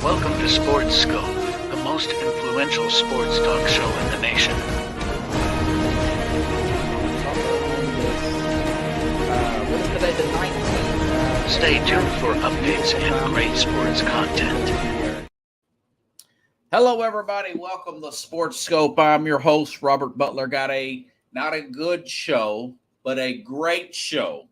Welcome to Sports Scope, the most influential sports talk show in the nation. What is today, the 19th? Stay tuned for updates and great sports content. Hello, everybody. Welcome to Sports Scope. I'm your host, Robert Butler. Got not a good show, but a great show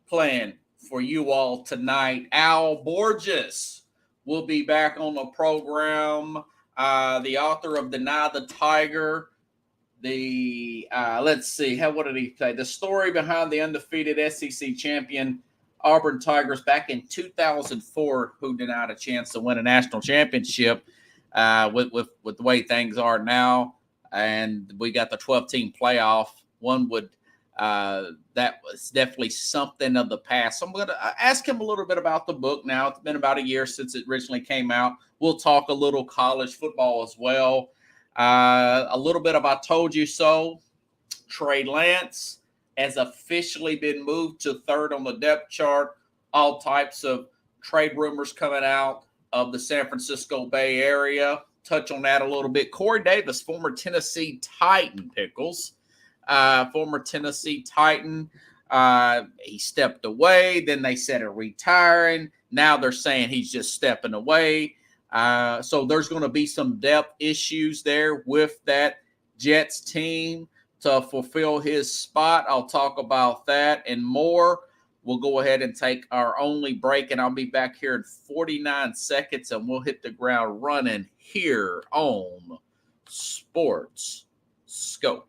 planned for you all tonight. Al Borges will be back on the program. The author of Deny the Tiger. Let's see, what did he say? The story behind the undefeated SEC champion Auburn Tigers back in 2004, who denied a chance to win a national championship with the way things are now. And we got the 12-team playoff. That was definitely something of the past. So I'm going to ask him a little bit about the book now. It's been about a year since it originally came out. We'll talk a little college football as well. A little bit of I Told You So. Trey Lance has officially been moved to third on the depth chart. All types of trade rumors coming out of the San Francisco Bay Area. Touch on that a little bit. Corey Davis, former Tennessee Titan, Pickles. Former Tennessee Titan. He stepped away. Then they said he's retiring. Now they're saying he's just stepping away. So there's going to be some depth issues there with that Jets team to fulfill his spot. I'll talk about that and more. We'll go ahead and take our only break, and I'll be back here in 49 seconds, and we'll hit the ground running here on Sports Scope.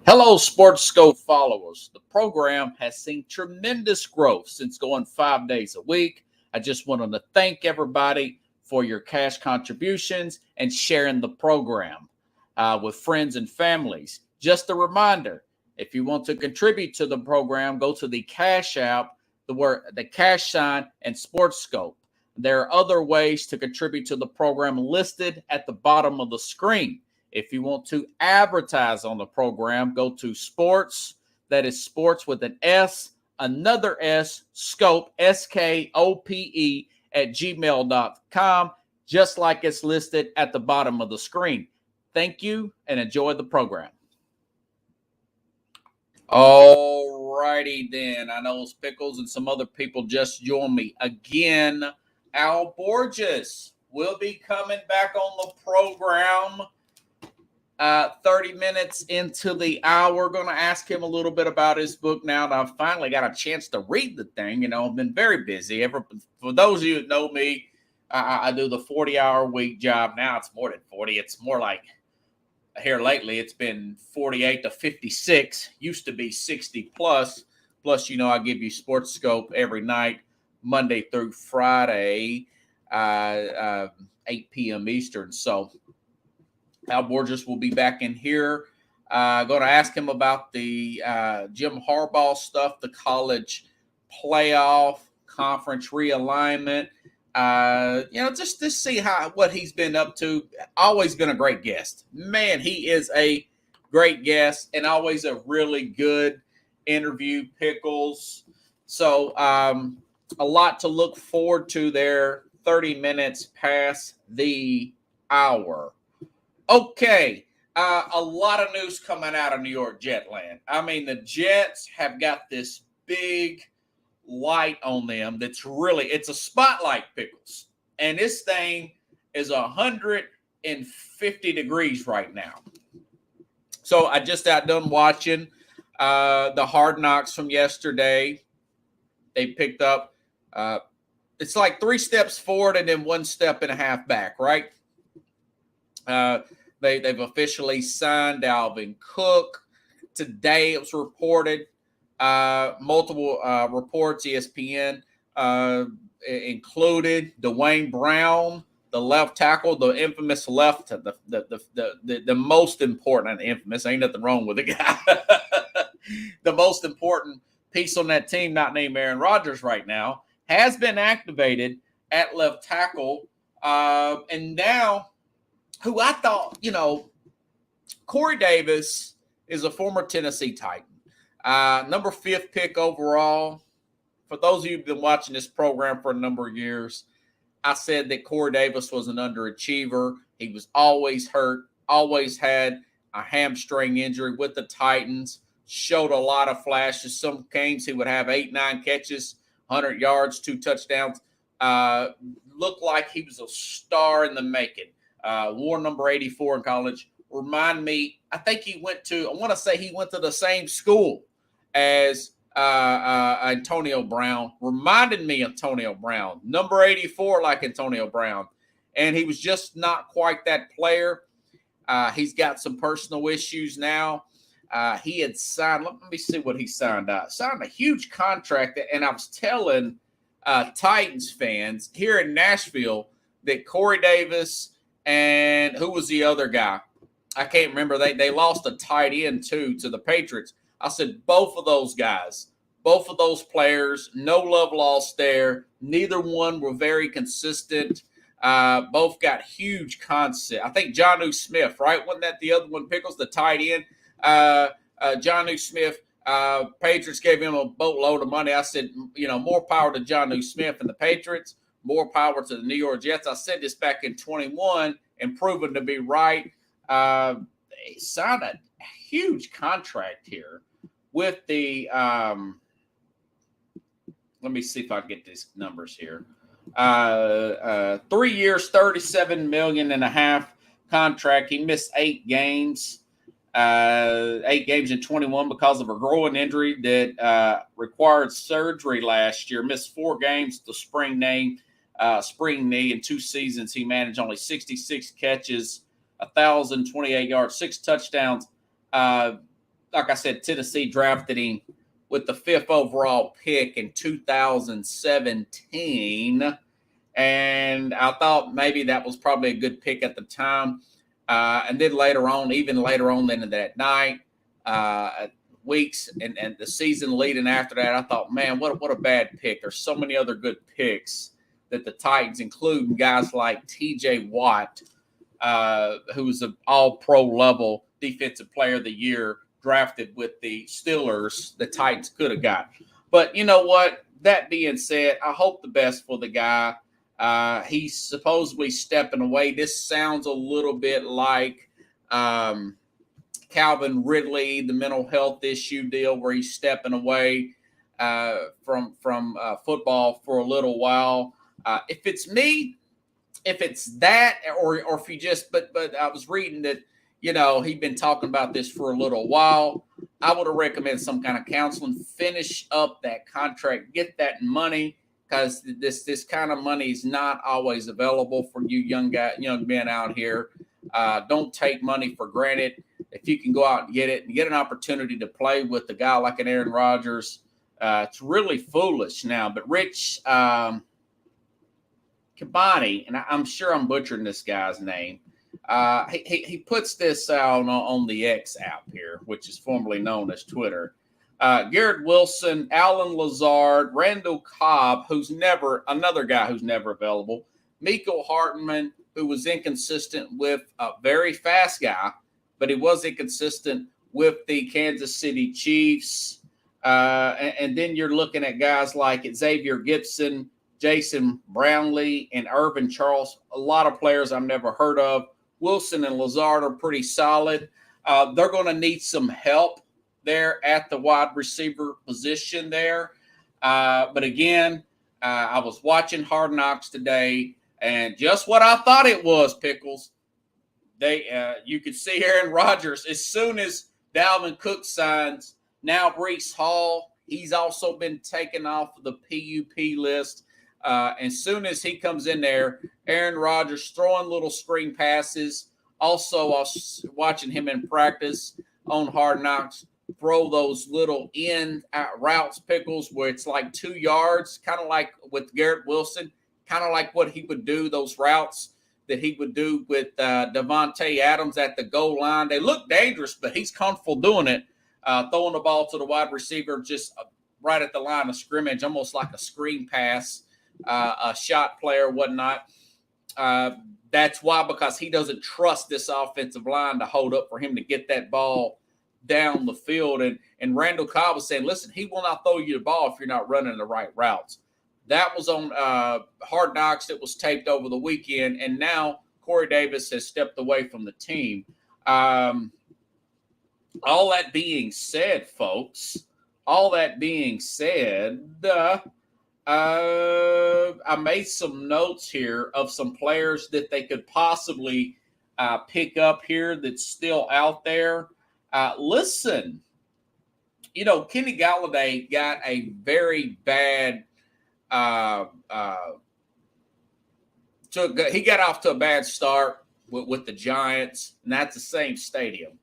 Hello, Sports Scope followers. The program has seen tremendous growth since going 5 days a week. I just wanted to thank everybody for your cash contributions and sharing the program with friends and families. Just a reminder, if you want to contribute to the program, go to the Cash App, the cash sign, and Sports Scope. There are other ways to contribute to the program listed at the bottom of the screen. If you want to advertise on the program, go to sports, that is sports with an S, another S, scope, SKOPE, at gmail.com, just like it's listed at the bottom of the screen. Thank you and enjoy the program. All righty then. I know Pickles and some other people just joined me. Again, Al Borges will be coming back on the program 30 minutes into the hour. Going to ask him a little bit about his book now that I've finally got a chance to read the thing. I've been very busy. For those of you that know me, I do the 40-hour week job. Now it's more than 40. It's more like here lately, it's been 48 to 56. Used to be 60 plus. Plus, I give you Sports Scope every night, Monday through Friday, 8 p.m. Eastern. So Al Borges will be back in here. Going to ask him about the Jim Harbaugh stuff, the college playoff, conference realignment. Just to see what he's been up to. Always been a great guest. Man, he is a great guest and always a really good interview, Pickles. So a lot to look forward to there. 30 minutes past the hour. Okay, a lot of news coming out of New York Jetland. I mean, the Jets have got this big light on them it's a spotlight, Pickles. And this thing is 150 degrees right now. So I just got done watching the Hard Knocks from yesterday. They picked up, it's like 3 steps forward and then 1 step and a half back, right? They've officially signed Dalvin Cook. Today it was reported, multiple reports, ESPN included Dwayne Brown, the left tackle, the infamous the most important, infamous, ain't nothing wrong with the guy. The most important piece on that team, not named Aaron Rodgers right now, has been activated at left tackle. And now, who I thought, Corey Davis is a former Tennessee Titan. Number 5th pick overall, for those of you who've been watching this program for a number of years, I said that Corey Davis was an underachiever. He was always hurt, always had a hamstring injury with the Titans, showed a lot of flashes. Some games he would have 8, 9 catches, 100 yards, 2 touchdowns. Looked like he was a star in the making. Wore number 84 in college. Remind me, I think he went to the same school as Antonio Brown. Reminded me of Antonio Brown. Number 84 like Antonio Brown. And he was just not quite that player. He's got some personal issues now. He had signed, let me see what he signed. Signed a huge contract. And I was telling Titans fans here in Nashville that Corey Davis and who was the other guy? I can't remember. They lost a tight end, too, to the Patriots. I said both of those guys, both of those players, no love lost there. Neither one were very consistent. Both got huge concept. I think Jonnu Smith, right? Wasn't that the other one, Pickles, the tight end? Jonnu Smith, Patriots gave him a boatload of money. I said, more power to Jonnu Smith and the Patriots, more power to the New York Jets. I said this back in 21 and proven to be right. He signed a huge contract here with the let me see if I can get these numbers here. 3 years, $37.5 million contract. He missed 8 games. 8 games in 21 because of a growing injury that required surgery last year. Missed 4 games, the spring knee. In 2 seasons, he managed only 66 catches, 1,028 yards, 6 touchdowns. Like I said, Tennessee drafted him with the 5th overall pick in 2017. And I thought maybe that was probably a good pick at the time. And then even later on than that night, weeks and the season leading after that, I thought, man, what a bad pick. There's so many other good picks that the Titans, including guys like T.J. Watt, who was an all-pro level defensive player of the year, drafted with the Steelers, the Titans could have got. But you know what? That being said, I hope the best for the guy. He's supposedly stepping away. This sounds a little bit like Calvin Ridley, the mental health issue deal where he's stepping away from football for a little while. If it's me, if it's that, or if you just, but I was reading that, he'd been talking about this for a little while. I would have recommended some kind of counseling, finish up that contract, get that money, because this kind of money is not always available for you young men out here. Don't take money for granted. If you can go out and get it and get an opportunity to play with a guy like an Aaron Rodgers, it's really foolish now. But Rich Kabani, and I'm sure I'm butchering this guy's name. He puts this out on the X app here, which is formerly known as Twitter. Garrett Wilson, Alan Lazard, Randall Cobb, another guy who's never available, Mecole Hardman, who was inconsistent with a very fast guy, but he was inconsistent with the Kansas City Chiefs. And then you're looking at guys like Xavier Gipson, Jason Brownlee, and Irvin Charles, a lot of players I've never heard of. Wilson and Lazard are pretty solid. They're going to need some help there at the wide receiver position there. But again, I was watching Hard Knocks today, and just what I thought it was, Pickles. You could see Aaron Rodgers as soon as Dalvin Cook signs. Now Breece Hall, he's also been taken off of the PUP list. As soon as he comes in there, Aaron Rodgers throwing little screen passes. Also, I was watching him in practice on Hard Knocks throw those little in routes, Pickles, where it's like 2 yards, kind of like with Garrett Wilson, kind of like what he would do, those routes that he would do with Devontae Adams at the goal line. They look dangerous, but he's comfortable doing it, throwing the ball to the wide receiver just right at the line of scrimmage, almost like a screen pass. A shot player, whatnot. That's why, because he doesn't trust this offensive line to hold up for him to get that ball down the field. And Randall Cobb was saying, listen, he will not throw you the ball if you're not running the right routes. That was on Hard Knocks. It was taped over the weekend. And now Corey Davis has stepped away from the team. All that being said, folks, I made some notes here of some players that they could possibly pick up here that's still out there. Listen, Kenny Golladay got a very bad he got off to a bad start with the Giants, and that's the same stadium.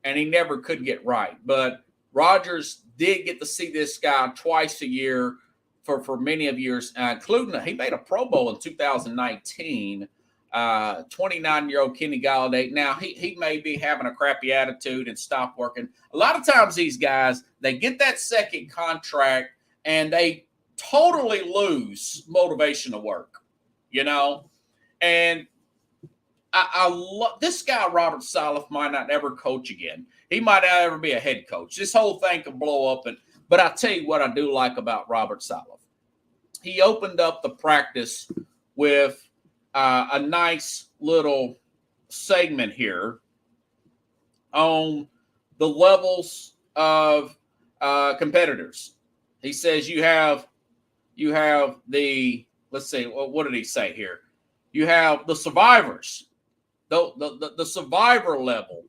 And he never could get right. But Rodgers did get to see this guy twice a year for many of years, including he made a Pro Bowl in 2019. 29-year-old Kenny Golladay. Now, he may be having a crappy attitude and stop working. A lot of times these guys, they get that second contract and they totally lose motivation to work, And I love this guy, Robert Saleh, might not ever coach again. He might not ever be a head coach. This whole thing could blow up. But I tell you what I do like about Robert Saleh. He opened up the practice with a nice little segment here on the levels of competitors. He says you have the, let's see, what did he say here? You have the survivors, the survivor level.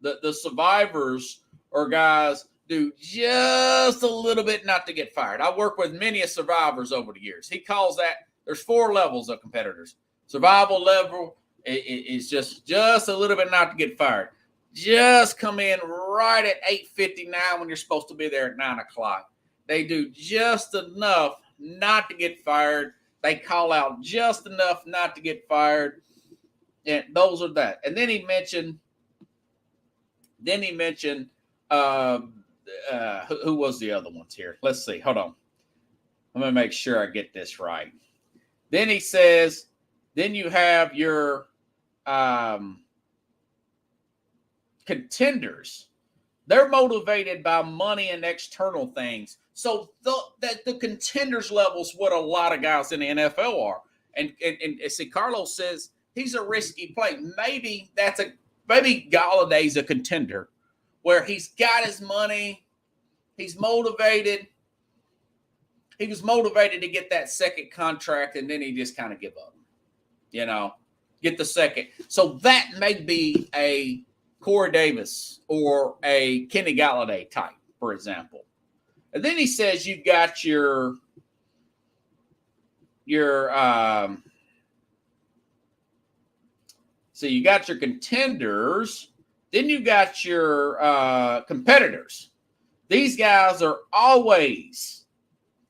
The survivors are guys do just a little bit not to get fired. I work with many survivors over the years. He calls that, there's 4 levels of competitors. Survival level is just a little bit not to get fired. Just come in right at 8:59 when you're supposed to be there at 9 o'clock. They do just enough not to get fired. They call out just enough not to get fired. And those are that. And then he mentioned who was the other ones here? Let's see. Hold on. I'm going to make sure I get this right. Then he says, then you have your contenders. They're motivated by money and external things. So the contenders level is what a lot of guys in the NFL are. And see, Carlos says he's a risky play. Maybe Galladay's a contender where he's got his money. He's motivated. He was motivated to get that second contract, and then he just kind of give up. Get the second. So that may be a Corey Davis or a Kenny Golladay type, for example. And then he says you've got your so you got your contenders, then you got your competitors. These guys are always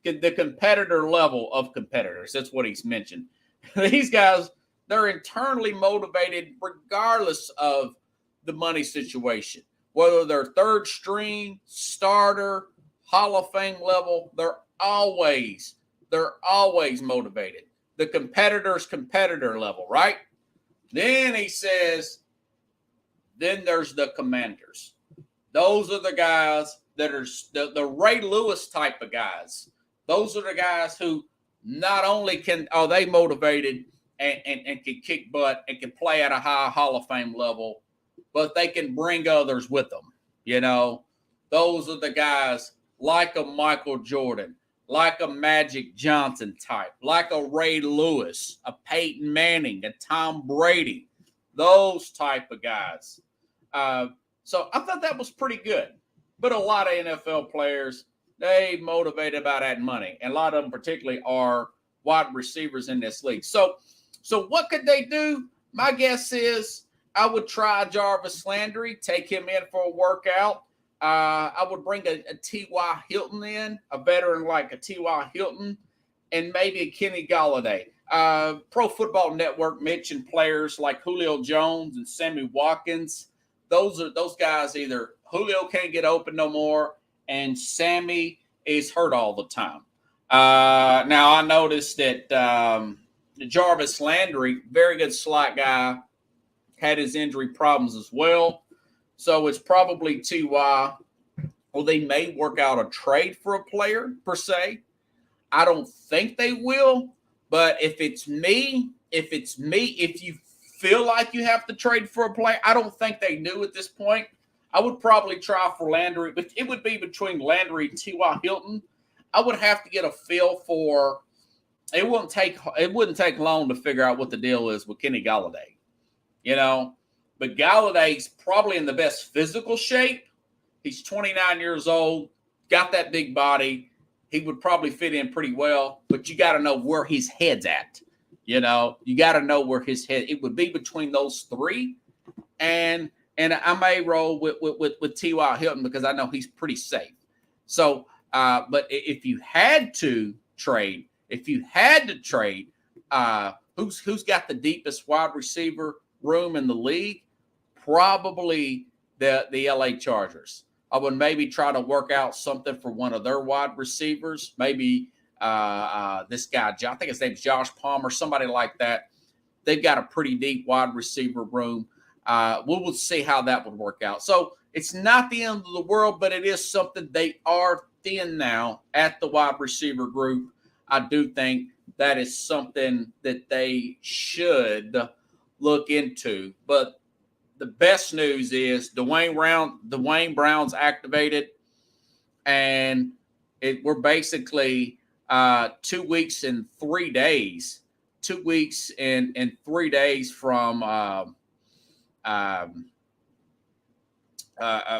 the competitor level of competitors. That's what he's mentioned. These guys, they're internally motivated regardless of the money situation. Whether they're third string, starter, Hall of Fame level, they're always motivated. The competitor level, right? Then he says, then there's the commanders. Those are the guys that are the Ray Lewis type of guys. Those are the guys who not only are they motivated and can kick butt and can play at a high Hall of Fame level, but they can bring others with them. Those are the guys like a Michael Jordan, like a Magic Johnson type, like a Ray Lewis, a Peyton Manning, a Tom Brady, those type of guys. So I thought that was pretty good. But a lot of NFL players, they motivated by that money. And a lot of them particularly are wide receivers in this league. So what could they do? My guess is I would try Jarvis Landry, take him in for a workout. I would bring a T.Y. Hilton in, a veteran like a T.Y. Hilton, and maybe a Kenny Golladay. Pro Football Network mentioned players like Julio Jones and Sammy Watkins. Those guys, either Julio can't get open no more, and Sammy is hurt all the time. Now, I noticed that Jarvis Landry, very good slot guy, had his injury problems as well. So it's probably T.Y. Well, they may work out a trade for a player per se. I don't think they will. But if you feel like you have to trade for a player, I don't think they do at this point. I would probably try for Landry, but it would be between Landry and T.Y. Hilton. I would have to get a feel for. It wouldn't take long to figure out what the deal is with Kenny Golladay, But Galladay's probably in the best physical shape. He's 29 years old, got that big body. He would probably fit in pretty well, but you got to know where his head's at. You got to know where his head. It would be between those three, and I may roll with T.Y. Hilton because I know he's pretty safe. So, but if you had to trade, who's got the deepest wide receiver room in the league? Probably the LA Chargers. I would maybe try to work out something for one of their wide receivers. Maybe this guy, I think his name's Josh Palmer, somebody like that. They've got a pretty deep wide receiver room. We'll see how that would work out. So it's not the end of the world, but it is something. They are thin now at the wide receiver group. I do think that is something that they should look into. But the best news is Dwayne Brown's activated, and we're basically 2 weeks and 3 days. 2 weeks and 3 days from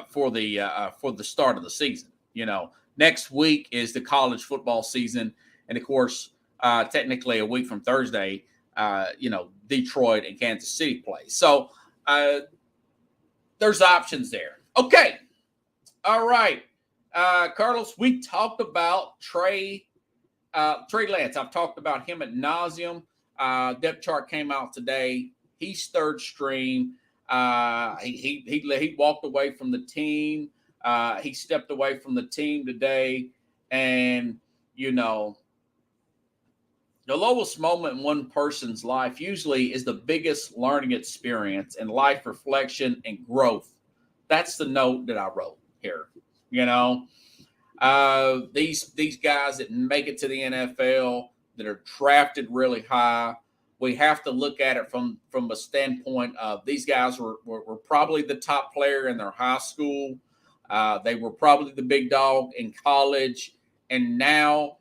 for the start of the season. Next week is the college football season, and of course, technically a week from Thursday, Detroit and Kansas City play. So there's options there. Okay. All right. Carlos, we talked about Trey Lance. I've talked about him ad nauseum. Depth chart came out today. He's third string. He walked away from the team. He stepped away from the team today. And, the lowest moment in one person's life usually is the biggest learning experience and life reflection and growth. That's the note that I wrote here. These guys that make it to the NFL, that are drafted really high, we have to look at it from a standpoint of these guys were probably the top player in their high school. They were probably the big dog in college. And now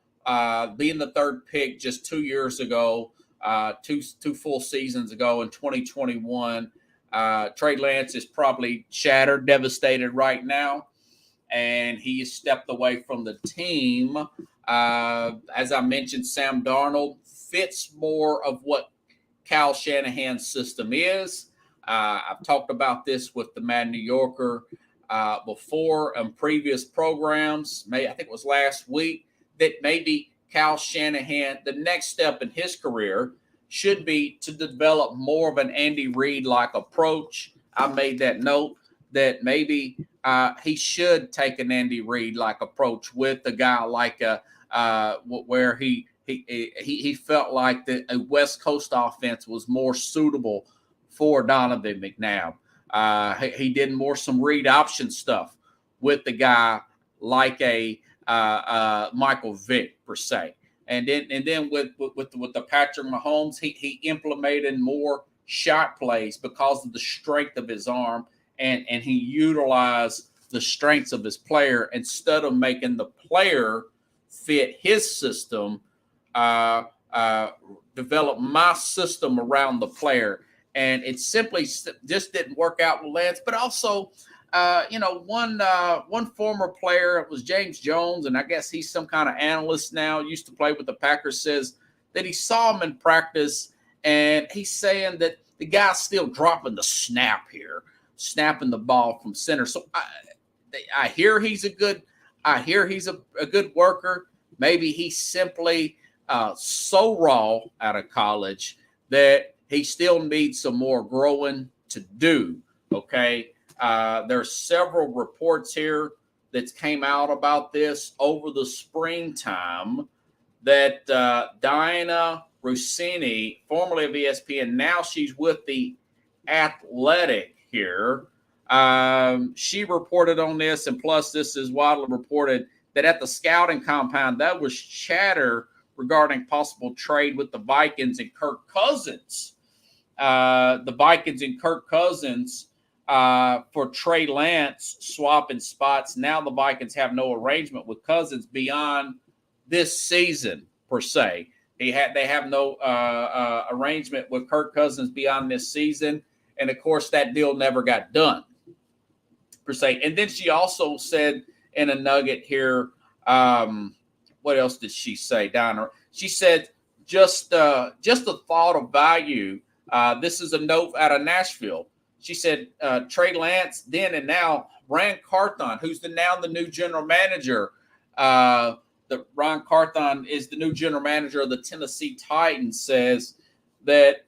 being the third pick just 2 years ago, two full seasons ago in 2021, Trey Lance is probably shattered, devastated right now. And he has stepped away from the team. As I mentioned, Sam Darnold fits more of what Kyle Shanahan's system is. I've talked about this with the Mad New Yorker before on previous programs. I think it was last week, that maybe Kyle Shanahan, the next step in his career should be to develop more of an Andy Reid-like approach. I made that note that maybe he should take an Andy Reid-like approach with a guy like where he felt like a West Coast offense was more suitable for Donovan McNabb. He did some read option stuff with the guy like a Michael Vick per se, and then with the Patrick Mahomes, he implemented more shot plays because of the strength of his arm, and he utilized the strengths of his player instead of making the player fit his system. Develop my system around the player, and it simply just didn't work out with Lance. But also, one former player, it was James Jones, and I guess he's some kind of analyst now, used to play with the Packers, says that he saw him in practice, and he's saying that the guy's still dropping the snap here, snapping the ball from center. So I hear he's a good worker. Maybe he's simply so raw out of college that he still needs some more growing to do. Okay. There's several reports here that came out about this over the springtime that Diana Rossini, formerly of ESPN, now she's with The Athletic here, She reported on this, and plus this is widely reported that at the scouting compound, that was chatter regarding possible trade with the Vikings and Kirk Cousins. The Vikings and Kirk Cousins for Trey Lance swapping spots. Now the Vikings have no arrangement with Cousins beyond this season, per se. They have no arrangement with Kirk Cousins beyond this season. And, of course, that deal never got done, per se. And then she also said in a nugget here, what else did she say, Donna? She said just a thought of value. This is a note out of Nashville. She said Trey Lance then and now, Ran Carthon, who's now the new general manager. Ron Carthon is the new general manager of the Tennessee Titans, says that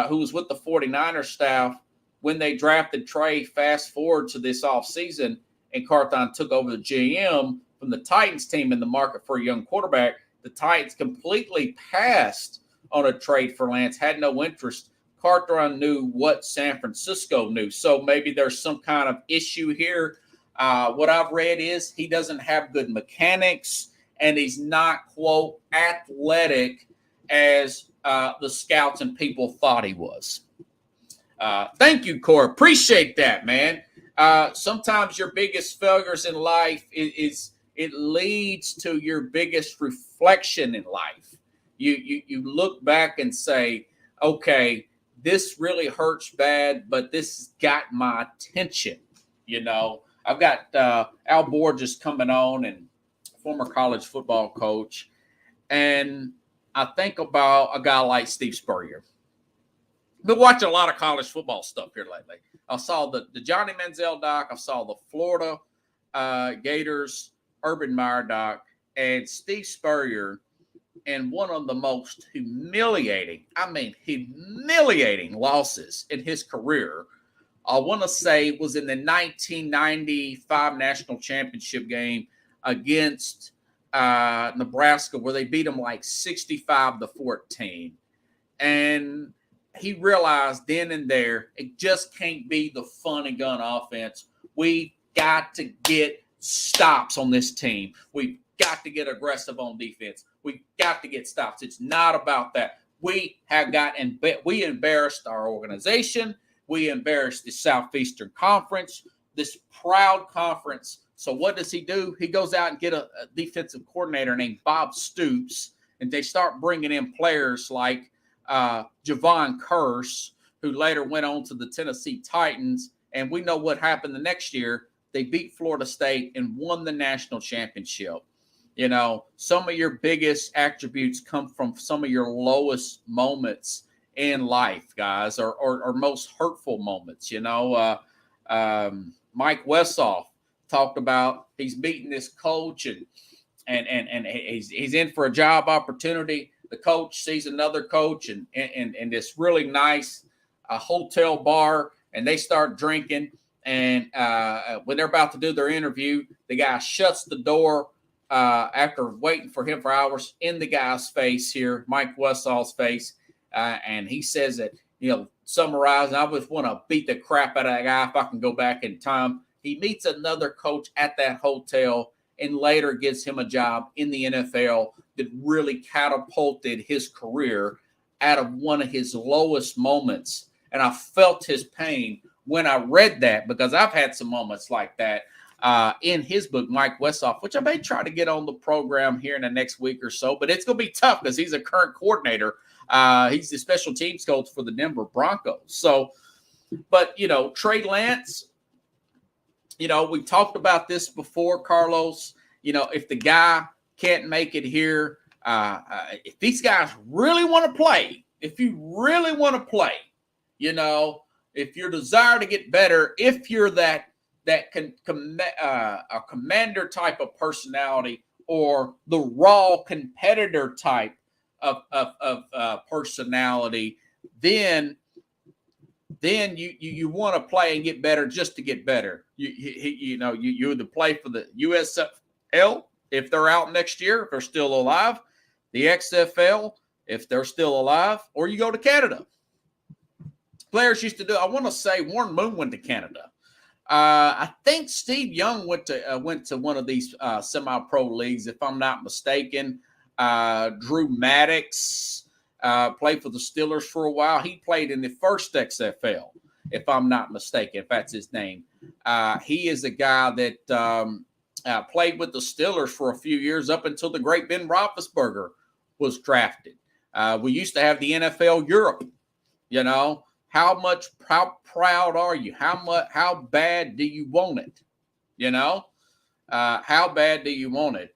who was with the 49ers staff when they drafted Trey, fast forward to this offseason, and Carthon took over the GM from the Titans team in the market for a young quarterback. The Titans completely passed on a trade for Lance, had no interest. Carthon knew what San Francisco knew. So maybe there's some kind of issue here. What I've read is he doesn't have good mechanics, and he's not, quote, athletic as the scouts and people thought he was. Thank you, Corey. Appreciate that, man. Sometimes your biggest failures in life is it leads to your biggest reflection in life. You look back and say, okay, this really hurts bad, but this got my attention. You know, I've got Al Borges coming on, and former college football coach. And I think about a guy like Steve Spurrier. Been watching a lot of college football stuff here lately. I saw the Johnny Manziel doc. I saw the Florida Gators Urban Meyer doc, and Steve Spurrier, and one of the most humiliating losses in his career, I want to say was in the 1995 national championship game against Nebraska, where they beat them like 65-14. And he realized then and there, it just can't be the fun and gun offense. We got to get stops on this team. We've got to get aggressive on defense. We've got to get stops. It's not about that. We embarrassed our organization. We embarrassed the Southeastern Conference, this proud conference. So what does he do? He goes out and get a defensive coordinator named Bob Stoops, and they start bringing in players like Javon Curse, who later went on to the Tennessee Titans. And we know what happened the next year. They beat Florida State and won the national championship. You know, some of your biggest attributes come from some of your lowest moments in life, guys, or most hurtful moments. You know, Mike Westhoff talked about he's meeting this coach and he's in for a job opportunity. The coach sees another coach and this really nice hotel bar, and they start drinking. And when they're about to do their interview, the guy shuts the door after waiting for him for hours in the guy's face here, Mike Westhoff's face. And he says that, you know, summarizing, I just want to beat the crap out of that guy if I can go back in time. He meets another coach at that hotel and later gives him a job in the NFL that really catapulted his career out of one of his lowest moments. And I felt his pain when I read that, because I've had some moments like that in his book, Mike Westhoff, which I may try to get on the program here in the next week or so. But it's going to be tough because he's a current coordinator. He's the special teams coach for the Denver Broncos. So, but, you know, Trey Lance, you know, we talked about this before, Carlos. You know, if the guy can't make it here, if these guys really want to play, if you really want to play, you know, if your desire to get better, if you're a commander type of personality or the raw competitor type of personality, then you want to play and get better just to get better. You either play for the USFL if they're out next year, if they're still alive, the XFL if they're still alive, or you go to Canada. Players used to do, I want to say Warren Moon went to Canada. I think Steve Young went to one of these semi-pro leagues, if I'm not mistaken. Drew Maddox played for the Steelers for a while. He played in the first XFL, if I'm not mistaken, if that's his name. He is a guy that played with the Steelers for a few years up until the great Ben Roethlisberger was drafted. We used to have the NFL Europe, you know. How proud are you? How bad do you want it? You know, how bad do you want it?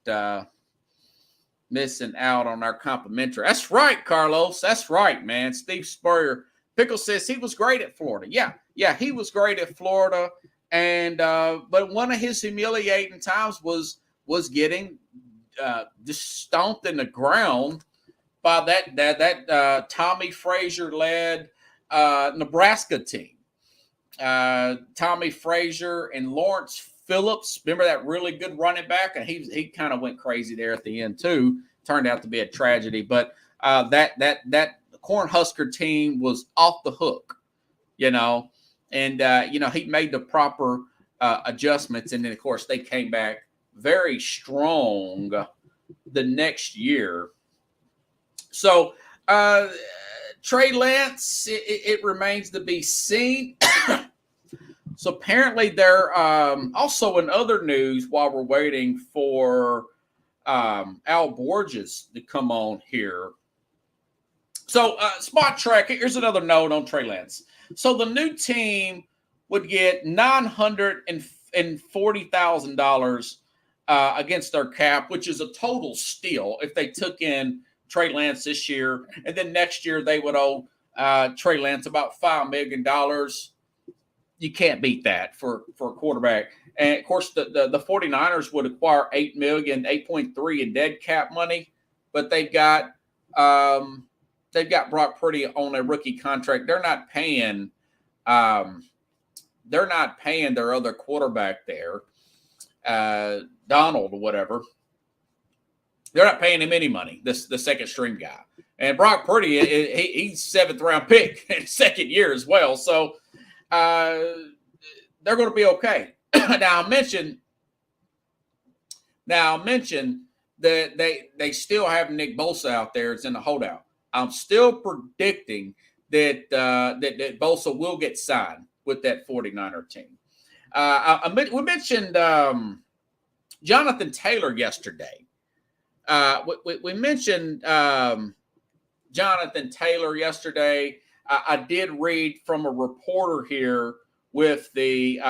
Missing out on our complimentary. That's right, Carlos. That's right, man. Steve Spurrier. Pickle says he was great at Florida. Yeah, he was great at Florida. And but one of his humiliating times was getting just stomped in the ground by that Tommy Frazier led Nebraska team. Tommy Frazier and Lawrence Phillips, remember that really good running back? And he kind of went crazy there at the end too. Turned out to be a tragedy, but that Cornhusker team was off the hook, you know. And he made the proper adjustments, and then of course they came back very strong the next year. So Trey Lance, it remains to be seen. So apparently they're also in other news while we're waiting for Al Borges to come on here. So Spot Track, here's another note on Trey Lance. So the new team would get $940,000 against their cap, which is a total steal if they took in Trey Lance this year. And then next year they would owe Trey Lance about $5 million. You can't beat that for a quarterback. And, of course, the 49ers would acquire $8.3 million in dead cap money, but they've got Brock Purdy on a rookie contract. They're not paying their other quarterback there, Donald or whatever. They're not paying him any money, the second string guy. And Brock Purdy, he's 7th round pick in his second year as well. So they're going to be okay. Now I mentioned that they still have Nick Bosa out there. It's in the holdout. I'm still predicting that Bosa will get signed with that 49er team. We mentioned Jonathan Taylor yesterday. We mentioned Jonathan Taylor yesterday. I did read from a reporter here with the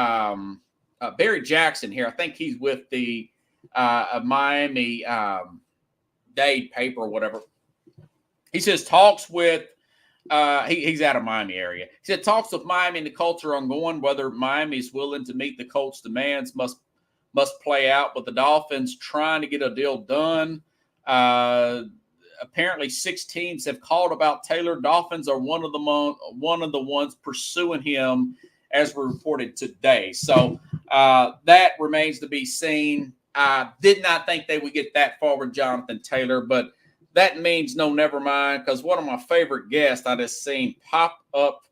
Barry Jackson here. I think he's with the Miami Dade paper or whatever. He says talks with he's out of Miami area. He said talks with Miami and the Colts are ongoing. Whether Miami is willing to meet the Colts' demands must play out. But the Dolphins trying to get a deal done. Apparently 6 teams have called about Taylor. Dolphins are one of the ones pursuing him, as we reported today. So that remains to be seen. I did not think they would get that far with Jonathan Taylor, but that means no, never mind, because one of my favorite guests I just seen pop up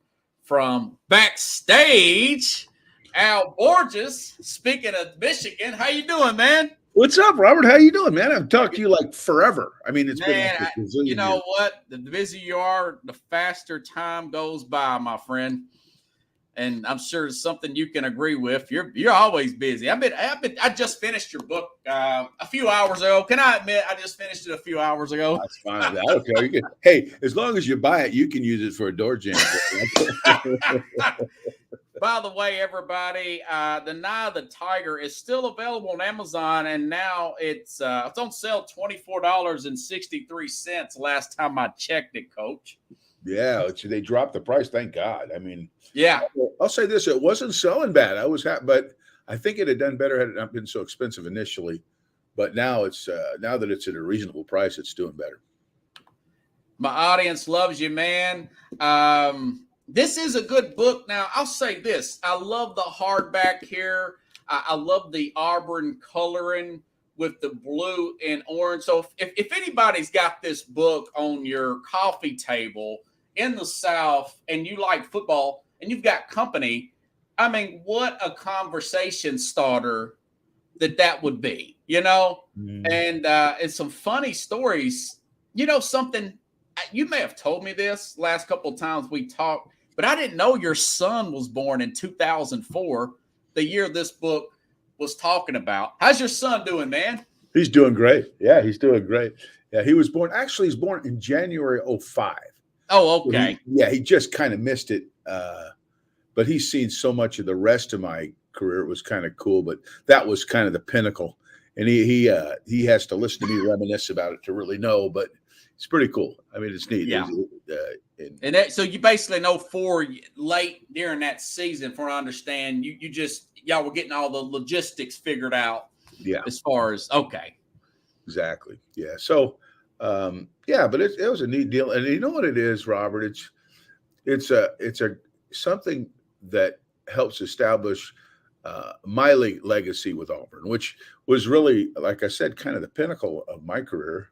from backstage, Al Borges. Speaking of Michigan, how you doing, man? What's up, Robert? How you doing, man? I've talked to you like forever. I mean, it's been like a you know years. What? The busier you are, the faster time goes by, my friend. And I'm sure it's something you can agree with. You're always busy. I just finished your book a few hours ago. Can I admit I just finished it a few hours ago? That's fine. I don't care. Hey, as long as you buy it, you can use it for a door jam. By the way, everybody, the Nye the Tiger is still available on Amazon, and now it's on sale $24.63 last time I checked it, Coach. Yeah, they dropped the price. Thank God. I mean, yeah. I'll say this: it wasn't selling bad. I was happy, but I think it had done better had it not been so expensive initially. But now it's now that it's at a reasonable price, it's doing better. My audience loves you, man. This is a good book. Now, I'll say this: I love the hardback here. I love the Auburn coloring with the blue and orange. So if anybody's got this book on your coffee table in the South and you like football and you've got company, I mean, what a conversation starter that would be, you know? And some funny stories. You know, something you may have told me this last couple of times we talked, but I didn't know your son was born in 2004, the year this book was talking about. How's your son doing, man? He's doing great. Yeah, he's doing great. Yeah, he's born in January 05. Oh, okay. He just kind of missed it. But he's seen so much of the rest of my career. It was kind of cool, but that was kind of the pinnacle. And he has to listen to me reminisce about it to really know, but it's pretty cool. I mean, it's neat. Yeah. So you basically know late during that season, from what I understand, y'all were getting all the logistics figured out. Yeah. As far as, okay. Exactly. Yeah. So, but it was a neat deal. And you know what it is, Robert? It's something that helps establish my legacy with Auburn, which was really, like I said, kind of the pinnacle of my career.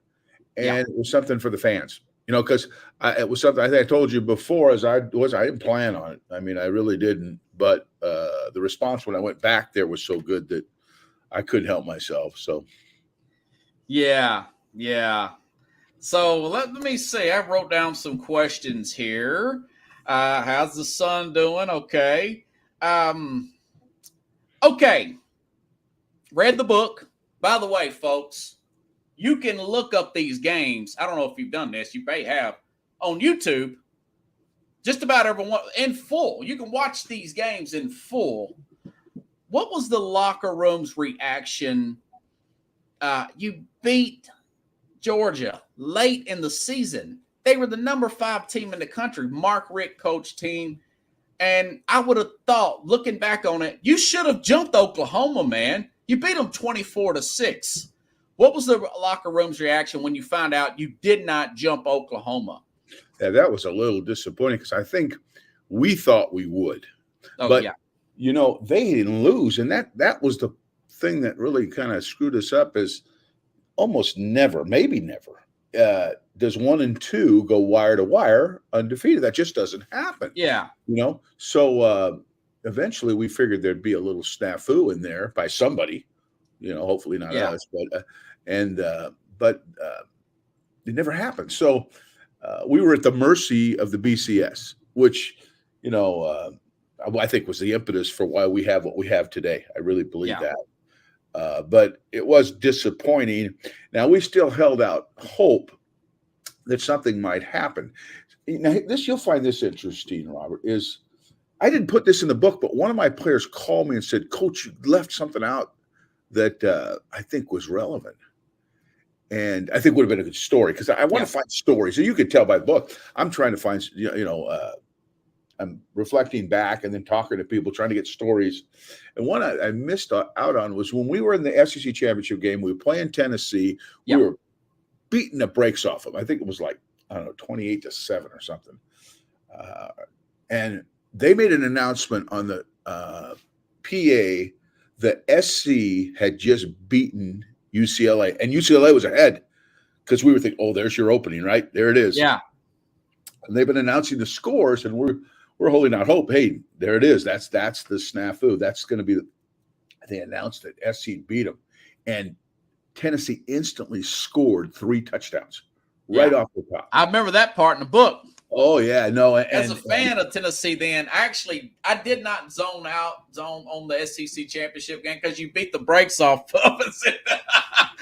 And it was something for the fans, you know, because it was something I think I told you before I didn't plan on it. I mean, I really didn't. But the response when I went back there was so good that I couldn't help myself. So, yeah. So let me see. I wrote down some questions here. How's the son doing? Okay. Okay. Read the book. By the way, folks, you can look up these games. I don't know if you've done this. You may have on YouTube. Just about everyone in full. You can watch these games in full. What was the locker room's reaction? You beat Georgia late in the season. They were the number 5 team in the country, Mark Richt coach team. And I would have thought, looking back on it, you should have jumped Oklahoma, man. You beat them 24-6. What was the locker room's reaction when you found out you did not jump Oklahoma? Yeah, that was a little disappointing because I think we thought we would. You know, they didn't lose. And that was the thing that really kind of screwed us up is almost never, maybe never, does 1 and 2 go wire to wire undefeated. That just doesn't happen. Yeah. You know, so eventually we figured there'd be a little snafu in there by somebody, you know, hopefully not us, but it never happened. So we were at the mercy of the BCS, which, you know, I think was the impetus for why we have what we have today. I really believe that. But it was disappointing. Now, we still held out hope that something might happen. Now, you'll find this interesting, Robert, is I didn't put this in the book, but one of my players called me and said, Coach, you left something out that I think was relevant. And I think would have been a good story because I want to find stories. So you could tell by the book. I'm trying to find, I'm reflecting back and then talking to people, trying to get stories. And one I missed out on was when we were in the SEC championship game. We were playing Tennessee. We were beating the brakes off them. I think it was like, I don't know, 28-7 or something. And they made an announcement on the PA that SC had just beaten UCLA, and UCLA was ahead because we were thinking, oh, there's your opening, right? There it is. Yeah. And they've been announcing the scores, and we're holding out hope. Hey, there it is. That's the snafu. That's going to be they announced that SC beat them, and Tennessee instantly scored 3 touchdowns right off the top. I remember that part in the book. Oh yeah, no. As a fan of Tennessee, then I did not zone on the SEC championship game because you beat the brakes off of us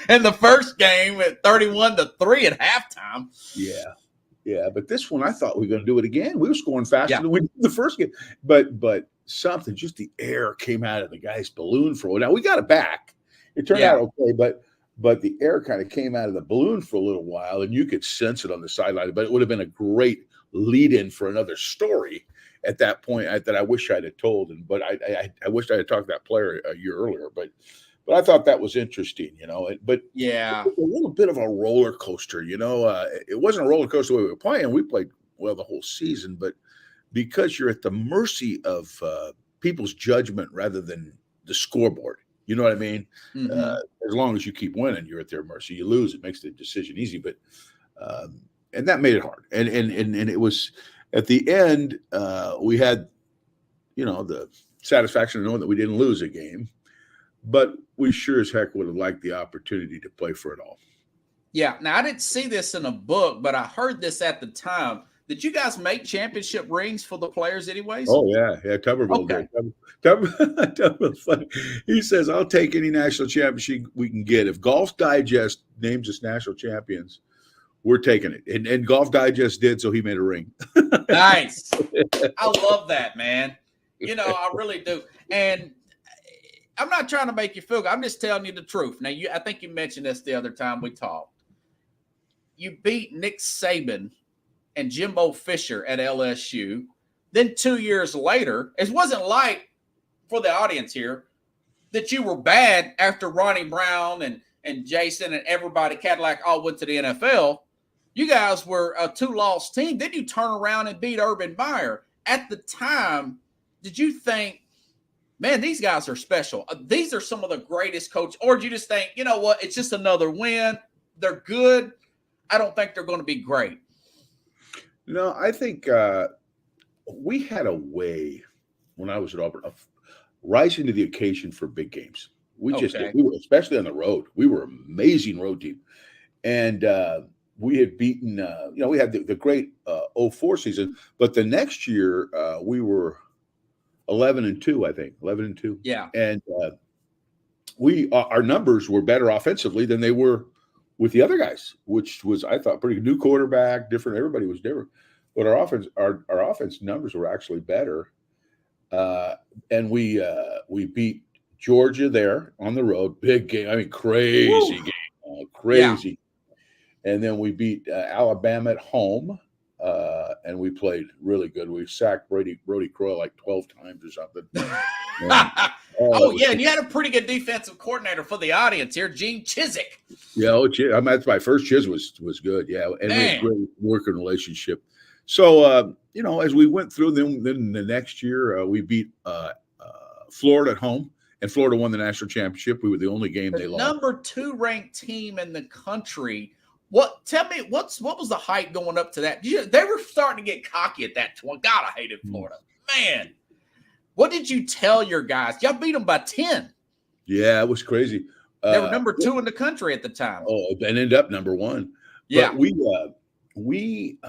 in the first game at 31-3 at halftime. Yeah. But this one, I thought we were going to do it again. We were scoring faster than we did the first game. But something, just the air came out of the guy's balloon for a while. Now we got it back. It turned out okay, but the air kind of came out of the balloon for a little while, and you could sense it on the sideline. But it would have been a great lead-in for another story at that point that I wish I'd have told. But I wish I had talked to that player a year earlier. But I thought that was interesting, you know. But it was a little bit of a roller coaster, you know. It wasn't a roller coaster the way we were playing. We played well the whole season, but because you're at the mercy of people's judgment rather than the scoreboard. You know what I mean? Mm-hmm. As long as you keep winning, you're at their mercy. You lose, it makes the decision easy. But and that made it hard. And it was at the end, we had, you know, the satisfaction of knowing that we didn't lose a game, but we sure as heck would have liked the opportunity to play for it all. Yeah. Now, I didn't see this in a book, but I heard this at the time. Did you guys make championship rings for the players anyways? Oh, yeah. Tuberville did. Tuberville's funny. He says, I'll take any national championship we can get. If Golf Digest names us national champions, we're taking it. And Golf Digest did, so he made a ring. Nice. I love that, man. I really do. And I'm not trying to make you feel good. I'm just telling you the truth. Now, I think you mentioned this the other time we talked. You beat Nick Saban and Jimbo Fisher at LSU. Then 2 years later, it wasn't like, for the audience here, that you were bad after Ronnie Brown and Jason and everybody, Cadillac, all went to the NFL. You guys were a 2-loss team. Then you turn around and beat Urban Meyer. At the time, did you think, man, these guys are special? These are some of the greatest coaches. Or did you just think, you know what, it's just another win. They're good. I don't think they're going to be great. No, I think we had a way when I was at Auburn of rising to the occasion for big games. We just did. We were, especially on the road. We were an amazing road team. And we had beaten, we had the great 04 season. But the next year, we were 11-2, I think. 11-2. Yeah. And our numbers were better offensively than they were with the other guys, which was, I thought, pretty good. New quarterback, different. Everybody was different, but our offense numbers were actually better. And we beat Georgia there on the road, big game. I mean, crazy game, crazy. Yeah. And then we beat Alabama at home, and we played really good. We sacked Brody Croyle like 12 times or something. And you had a pretty good defensive coordinator for the audience here, Gene Chizik. Yeah, that's my first. Chiz was good. Yeah, and we had a great working relationship. So as we went through, then the next year we beat Florida at home, and Florida won the national championship. We were the only game they lost. Number 2 ranked team in the country. Tell me what was the hype going up to that? They were starting to get cocky at that point. God, I hated Florida, man. What did you tell your guys? Y'all beat them by 10. Yeah, it was crazy. They were number 2 in the country at the time. Oh, and ended up number 1. Yeah, but we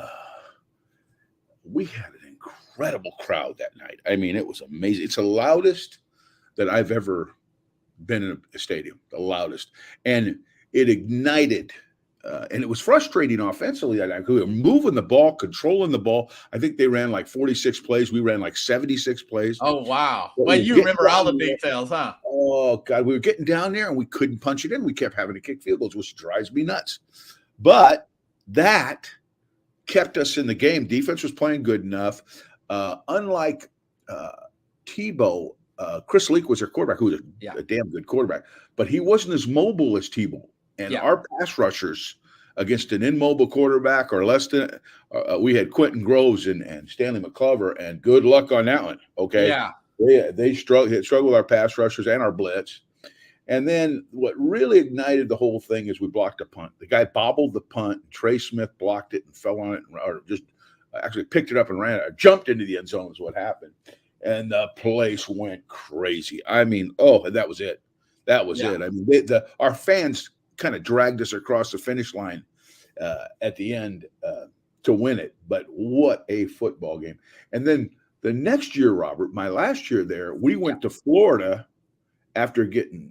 had an incredible crowd that night. I mean, it was amazing. It's the loudest that I've ever been in a stadium. The loudest, and it ignited. And it was frustrating offensively. We were moving the ball, controlling the ball. I think they ran like 46 plays. We ran like 76 plays. Oh, wow. Well, you remember all the details, huh? Oh, God. We were getting down there, and we couldn't punch it in. We kept having to kick field goals, which drives me nuts. But that kept us in the game. Defense was playing good enough. Unlike Tebow, Chris Leak was their quarterback, who was a damn good quarterback. But he wasn't as mobile as Tebow. And our pass rushers against an immobile quarterback or less than we had Quentin Groves and Stanley McClover, and good luck on that one. Okay. Yeah. They struggled with our pass rushers and our blitz. And then what really ignited the whole thing is we blocked a punt. The guy bobbled the punt. Trey Smith blocked it and fell on it, or just actually picked it up and ran it. Jumped into the end zone is what happened. And the place went crazy. I mean, that was it. That was it. I mean, our fans kind of dragged us across the finish line at the end to win it. But what a football game. And then the next year, Robert, my last year there, we went to Florida after getting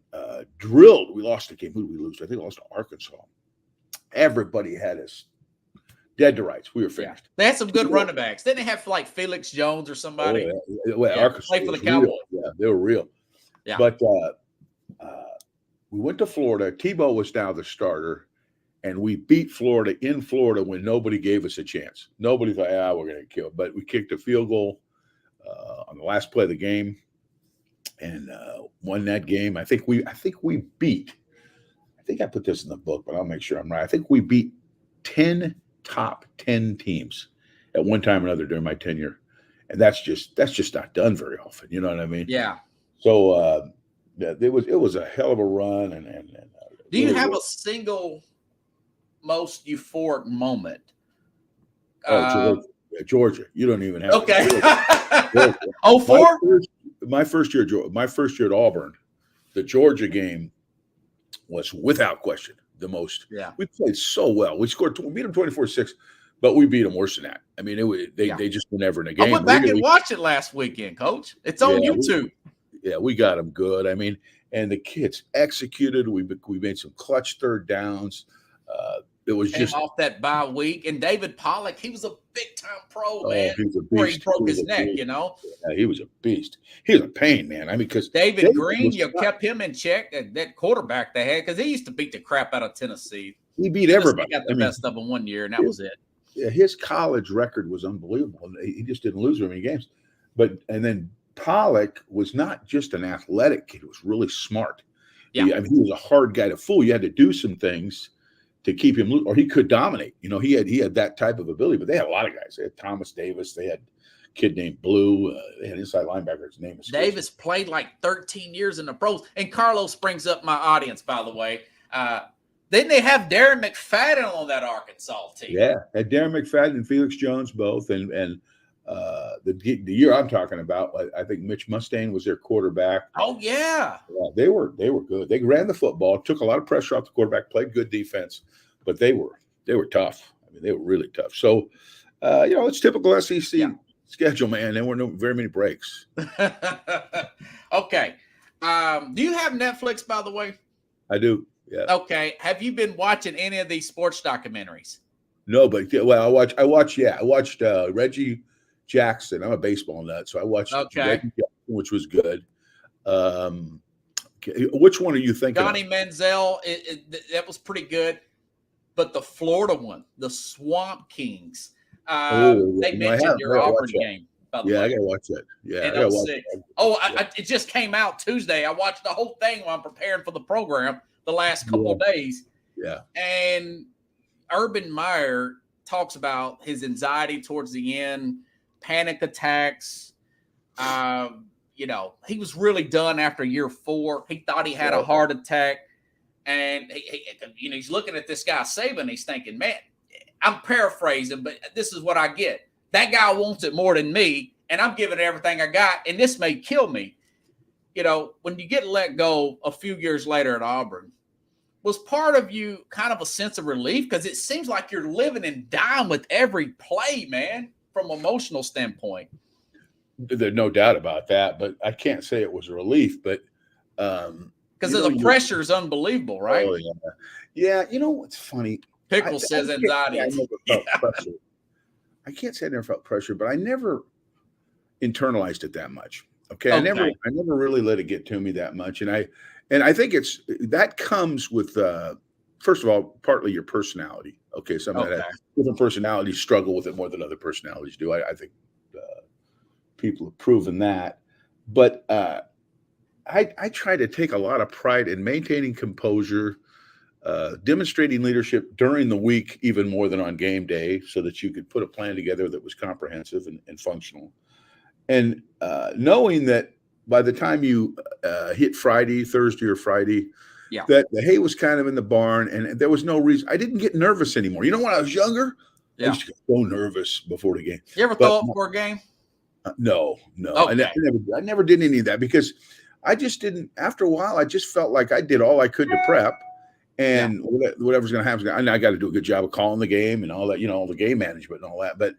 drilled. We lost the game. Who did we lose? I think we lost to Arkansas. Everybody had us dead to rights. We were finished. They had some good running backs. Didn't they have like Felix Jones or somebody? Arkansas played for the Cowboys. Yeah, they were real. Yeah. But we went to Florida. Tebow was now the starter, and we beat Florida in Florida when nobody gave us a chance. Nobody thought, we're going to kill it. But we kicked a field goal on the last play of the game and won that game. I think we beat. I think I put this in the book, but I'll make sure I'm right. I think we beat 10 top 10 teams at one time or another during my tenure, and that's just not done very often. You know what I mean? Yeah. So. It was a hell of a run, and do you have a single most euphoric moment? Georgia. You don't even have. Okay. 04? my first year at Auburn, the Georgia game was without question the most. Yeah. We played so well. We beat them 24-6, but we beat them worse than that. I mean, they just were never in a game. I went back and watched it last weekend, Coach. It's on YouTube. We got them good. I mean, and the kids executed. We made some clutch third downs. It was just off that bye week. And David Pollock, he was a big time pro, man. He was a beast. Before he broke his neck, you know. Yeah, he was a beast. He was a pain, man. I mean, because David Green, you kept him in check. That quarterback they had, because he used to beat the crap out of Tennessee. He beat everybody. He got the best of them one year, and that was it. Yeah, his college record was unbelievable. He just didn't lose very many games. And then Pollock was not just an athletic kid; he was really smart. Yeah, he was a hard guy to fool. You had to do some things to keep him loose, or he could dominate. You know, he had that type of ability. But they had a lot of guys. They had Thomas Davis. They had a kid named Blue. They had inside linebacker. His name is Davis. Played like 13 years in the pros. And Carlos brings up my audience, by the way. Then they have Darren McFadden on that Arkansas team. Yeah, had Darren McFadden and Felix Jones both, and the year I'm talking about, I think Mitch Mustaine was their quarterback. Oh yeah, they were good. They ran the football, took a lot of pressure off the quarterback, played good defense, but they were tough. I mean, they were really tough. So, it's typical SEC schedule, man. There were no very many breaks. Okay, do you have Netflix, by the way? I do. Yeah. Okay. Have you been watching any of these sports documentaries? No, but I watched Reggie Jackson. I'm a baseball nut, so I watched Reggie Jackson, which was good. Which one are you thinking? Johnny Manziel. That was pretty good. But the Florida one, the Swamp Kings. They mentioned your Auburn game. By the way. I gotta watch that. Yeah, I gotta watch that. It just came out Tuesday. I watched the whole thing while I'm preparing for the program the last couple of days. Yeah. And Urban Meyer talks about his anxiety towards the end, panic attacks. He was really done after year 4. He thought he had a heart attack. And he's looking at this guy Saban. He's thinking, man, I'm paraphrasing, but this is what I get. That guy wants it more than me, and I'm giving it everything I got, and this may kill me. When you get let go a few years later at Auburn, was part of you kind of a sense of relief? Because it seems like you're living and dying with every play, man, from an emotional standpoint. There's no doubt about that, but I can't say it was a relief. But because the pressure is unbelievable, right? Oh, yeah. You know what's funny? Pickles says anxiety. I never felt pressure. I can't say I never felt pressure, but I never internalized it that much. Okay. I never really let it get to me that much. And I think that comes with first of all, partly your personality. Okay. Some of that different personalities struggle with it more than other personalities do. I think people have proven that. But I try to take a lot of pride in maintaining composure, demonstrating leadership during the week, even more than on game day, so that you could put a plan together that was comprehensive and functional. And knowing that by the time you hit Thursday or Friday, that the hay was kind of in the barn and there was no reason. I didn't get nervous anymore. When I was younger, I used to get so nervous before the game. You ever throw up for a game? No. Okay. I never did any of that because I just didn't. After a while, I just felt like I did all I could to prep. And whatever's going to happen, I got to do a good job of calling the game and all that, all the game management and all that. But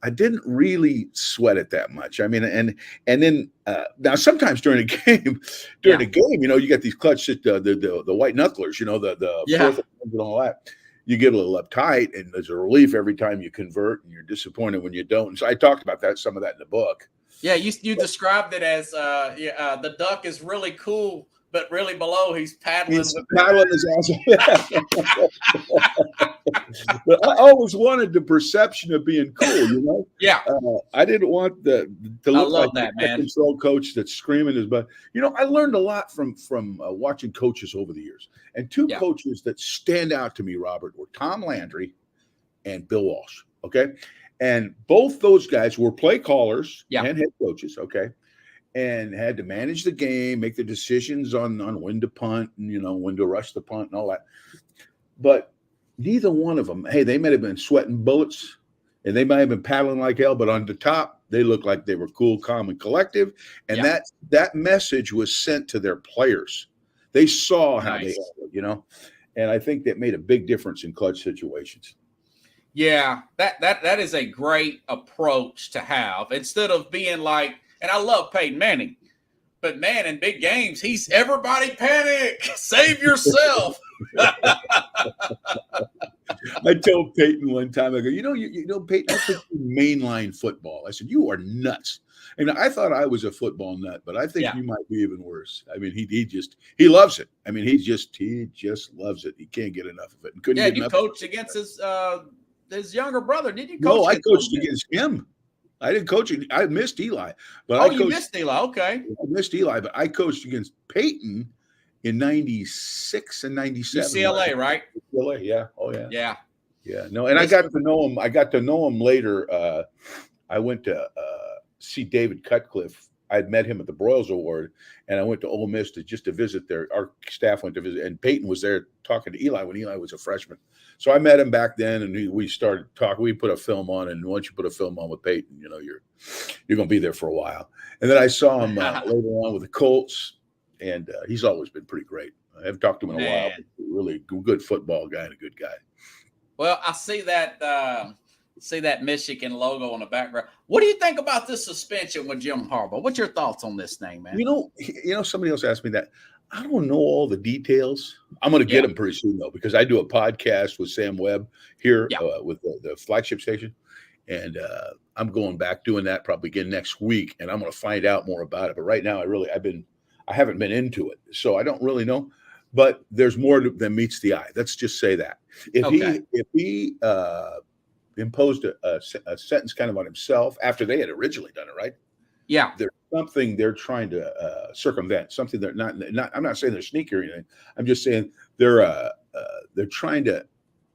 I didn't really sweat it that much. I mean, and then now sometimes during a game, you got these clutch, the white knucklers, the fourth and all that. You get a little uptight, and there's a relief every time you convert, and you're disappointed when you don't. And so I talked about some of that in the book. Yeah, you described it as the duck is really cool, but really below he's paddling. He's paddling his ass. But I always wanted the perception of being cool, Yeah. I didn't want to look like that, a control coach that's screaming his butt. I learned a lot from watching coaches over the years. And two coaches that stand out to me, Robert, were Tom Landry and Bill Walsh. Okay. And both those guys were play callers and head coaches. Okay. And had to manage the game, make the decisions on when to punt and, when to rush the punt and all that. But neither one of them, they may have been sweating bullets and they might have been paddling like hell, but on the top, they looked like they were cool, calm, and collective. And that message was sent to their players. They saw how they handled, and I think that made a big difference in clutch situations. Yeah, that is a great approach to have instead of being like, and I love Peyton Manning, but man, in big games, he's everybody panic, save yourself. I told Peyton one time, I go, Peyton, I think you mainline football. I said, you are nuts. And I thought I was a football nut, but I think you might be even worse. I mean, he loves it. I mean, he just loves it. He can't get enough of it. And couldn't get you enough coached against his younger brother. Did you coach? No, I coached against him. I didn't coach it. I missed Eli. But you missed Eli. Okay. I missed Eli, but I coached against Peyton in 96 and 97. UCLA, right? UCLA, yeah. Oh, yeah. Yeah. Yeah. No, and I got to know him. I got to know him later. I went to see David Cutcliffe. I'd met him at the Broyles Award, and I went to Ole Miss just to visit there. Our staff went to visit, and Peyton was there talking to Eli when Eli was a freshman. So I met him back then, and we started talking. We put a film on, and once you put a film on with Peyton, you're going to be there for a while. And then I saw him later on with the Colts, and he's always been pretty great. I haven't talked to him in a while. Really good football guy and a good guy. Well, I see that Michigan logo on the background. What do you think about this suspension with Jim Harbaugh? What's your thoughts on this thing, man? Somebody else asked me that. I don't know all the details. I'm going to get them pretty soon, though, because I do a podcast with Sam Webb here with the flagship station. And I'm going back doing that probably again next week. And I'm going to find out more about it. But right now, I haven't been into it. So I don't really know. But there's more than meets the eye. Let's just say that. If he imposed a sentence kind of on himself after they had originally done it, right? Yeah. There's something they're trying to circumvent, something they're not, I'm not saying they're sneaky or anything. I'm just saying they're trying to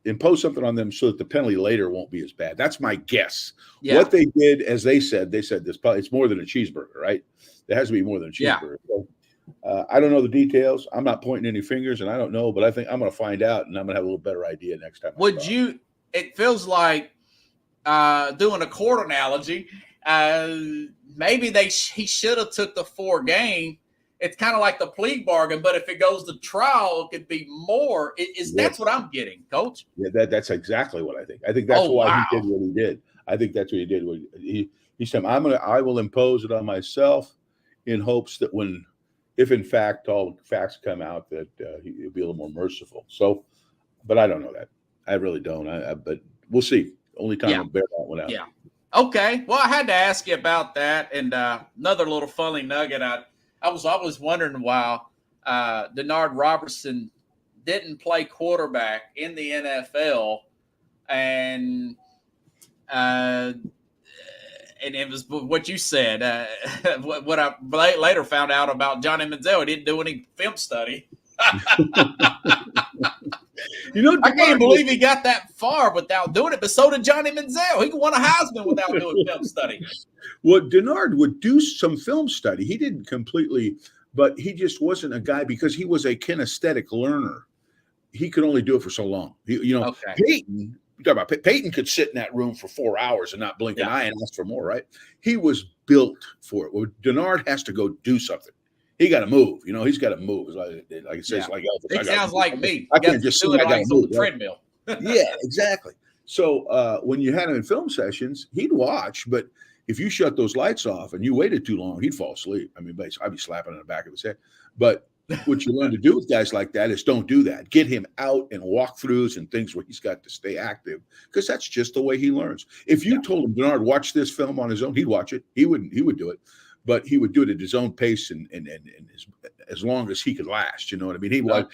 impose something on them so that the penalty later won't be as bad. That's my guess. Yeah. What they did, as they said this it's more than a cheeseburger, right? There has to be more than a cheeseburger. Yeah. So, I don't know the details. I'm not pointing any fingers, and I don't know, but I think I'm going to find out, and I'm going to have a little better idea next time. It feels like doing a court analogy. Maybe he should have took the 4-game. It's kind of like the plea bargain, but if it goes to trial, it could be more. That's what I'm getting, Coach. Yeah, that's exactly what I think. I think that's why he did what he did. I think that's what he did. He said, I will impose it on myself in hopes that if in fact all the facts come out, that he'll be a little more merciful. So, but I don't know that. I really don't. But we'll see. Only time I'll bear that one out. Yeah. Okay. Well, I had to ask you about that. And another little funny nugget. I was always wondering why Denard Robertson didn't play quarterback in the NFL, and it was what you said. What I later found out about Johnny Manziel, he didn't do any film study. I can't believe he got that far without doing it, but so did Johnny Manziel. He won a Heisman without doing film study. Well, Denard would do some film study. He didn't completely, but he just wasn't a guy because he was a kinesthetic learner. He could only do it for so long. Peyton, you talk about Peyton could sit in that room for 4 hours and not blink an eye and ask for more, right? He was built for it. Well, Denard has to go do something. He got to move. He's got to move. Like it says, like Elvis. It sounds like me. I can't just do it like on the treadmill. Yeah, exactly. So when you had him in film sessions, he'd watch, but if you shut those lights off and you waited too long, he'd fall asleep. I mean, I'd be slapping on the back of his head. But what you learn to do with guys like that is don't do that. Get him out and walkthroughs and things where he's got to stay active, because that's just the way he learns. If you told him, Denard, watch this film on his own, he'd watch it. He would do it. But he would do it at his own pace and as long as he could last. You know what I mean? He watched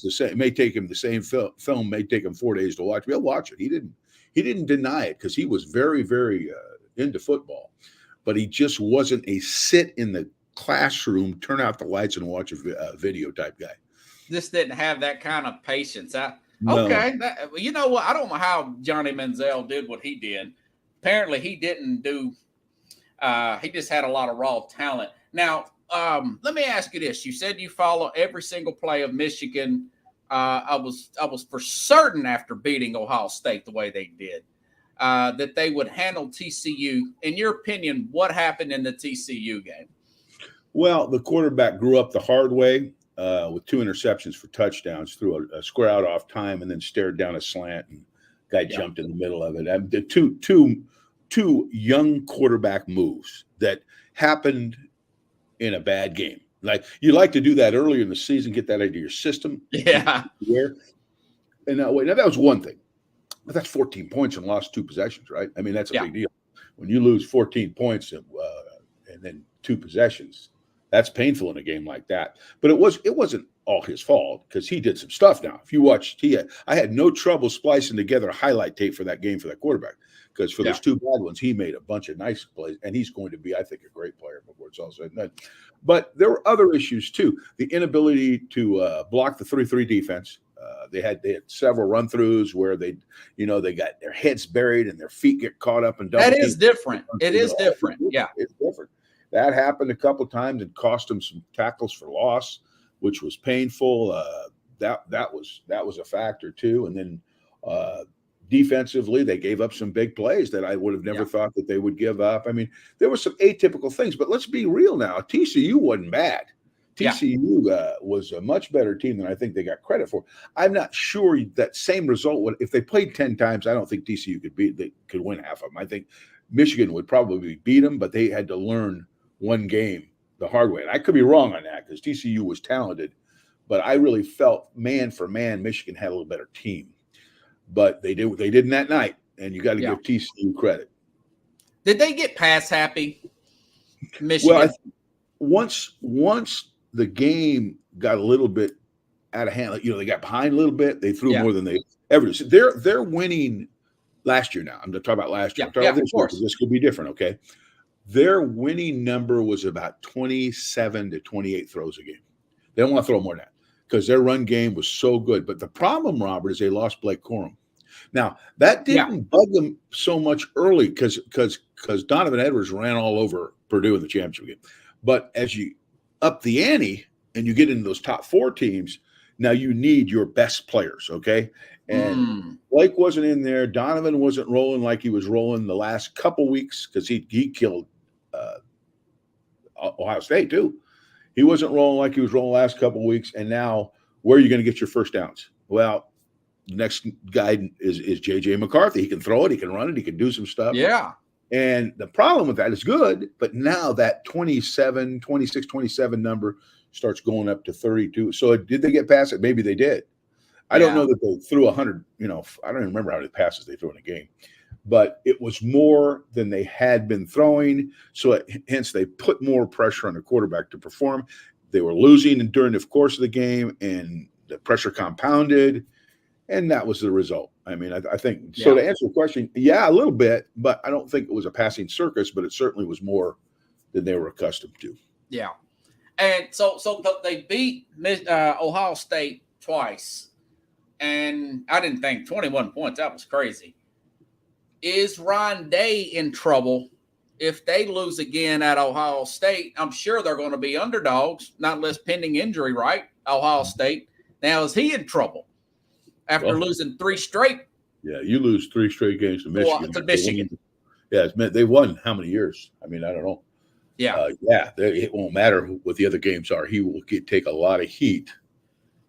the same. It may take him the same film. May take him 4 days to watch. He'll watch it. He didn't deny it because he was very, very into football. But he just wasn't a sit in the classroom, turn out the lights, and watch a video type guy. Just didn't have that kind of patience. Okay, you know what? I don't know how Johnny Manziel did what he did. Apparently, he didn't do. He just had a lot of raw talent. Now, let me ask you this: you said you follow every single play of Michigan. I was for certain after beating Ohio State the way they did. that they would handle TCU. In your opinion, what happened in the TCU game? Well, the quarterback grew up the hard way with 2 interceptions for touchdowns, threw a square out off time, and then stared down a slant, and guy jumped in the middle of it. And the two young quarterback moves that happened in a bad game. Like, you like to do that earlier in the season, get that into your system. Yeah. And now that was one thing. But that's 14 points and lost 2 possessions, right? I mean, that's a big deal. When you lose 14 points and then 2 possessions, that's painful in a game like that. But it wasn't all his fault because he did some stuff now. If you watched, I had no trouble splicing together a highlight tape for that game for that quarterback because for those 2 bad ones, he made a bunch of nice plays, and he's going to be, I think, a great player before it's all said and done. But there were other issues too. The inability to block the 3-3 defense. They had several run-throughs where they got their heads buried and their feet get caught up and that is different. It is different. Yeah, it's different. That happened a couple of times and cost them some tackles for loss, which was painful. That was a factor too. And then defensively, they gave up some big plays that I would have never thought that they would give up. I mean, there were some atypical things, but let's be real now. TCU wasn't bad. TCU was a much better team than I think they got credit for. I'm not sure that same result if they played 10 times. I don't think TCU could win half of them. I think Michigan would probably beat them, but they had to learn one game the hard way. And I could be wrong on that because TCU was talented, but I really felt man for man Michigan had a little better team. But they did what they did in that night, and you got to give TCU credit. Did they get pass happy, Michigan? Well, once the game got a little bit out of hand, they got behind a little bit. They threw more than they ever did. They're winning last year now. I'm going to talk about last year. Of course. This could be different, okay? Their winning number was about 27 to 28 throws a game. They don't want to throw more than that because their run game was so good. But the problem, Robert, is they lost Blake Corum. Now, that didn't bug them so much early because Donovan Edwards ran all over Purdue in the championship game. But as you up the ante and you get into those top 4 teams, now you need your best players, okay? And Blake wasn't in there. Donovan wasn't rolling like he was rolling the last couple weeks because he killed Ohio State too. He wasn't rolling like he was rolling the last couple of weeks. And now, where are you going to get your first downs? Well, next guy is J.J. McCarthy. He can throw it. He can run it. He can do some stuff. Yeah. And the problem with that is good, but now that 26, 27 number starts going up to 32. So did they get past it? Maybe they did. I don't know that they threw 100, I don't even remember how many passes they threw in a game. But it was more than they had been throwing. So hence they put more pressure on the quarterback to perform. They were losing during the course of the game, and the pressure compounded, and that was the result. I mean, I think so. To answer the question, a little bit, but I don't think it was a passing circus, but it certainly was more than they were accustomed to. Yeah. And so they beat Ohio State twice, and I didn't think 21 points. That was crazy. Is Ryan Day in trouble if they lose again at Ohio State? I'm sure they're going to be underdogs, not less pending injury, right? Ohio State. Now, is he in trouble after losing 3 straight? Yeah, you lose 3 straight games to Michigan. To Michigan. They won how many years? I mean, I don't know. Yeah. It won't matter what the other games are. He will take a lot of heat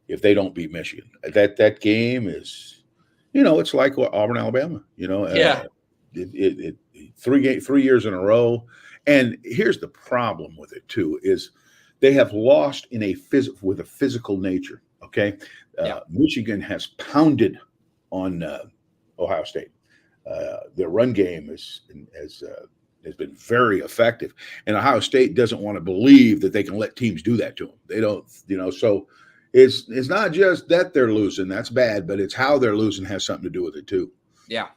if they don't beat Michigan. That game is, it's like Auburn, Alabama. 3 years in a row. And here's the problem with it too: is they have lost with a physical nature. Okay, Michigan has pounded on Ohio State. Their run game has been very effective, and Ohio State doesn't want to believe that they can let teams do that to them. They don't, So it's not just that they're losing; that's bad, but it's how they're losing has something to do with it too. Yeah.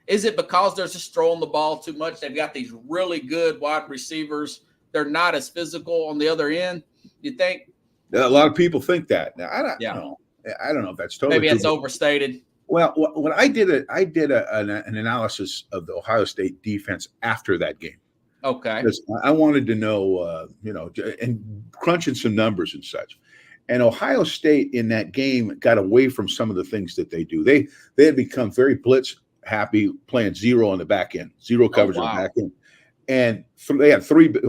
Is it because they're just throwing the ball too much? They've got these really good wide receivers. They're not as physical on the other end. You think? A lot of people think that. Now, I don't know. I don't know if that's totally maybe it's overstated. Well, when I did an analysis of the Ohio State defense after that game. Okay. Because I wanted to know, and crunching some numbers and such. And Ohio State in that game got away from some of the things that they do. They had become very blitz happy playing zero on the back end, zero coverage on the wow. back end. And they had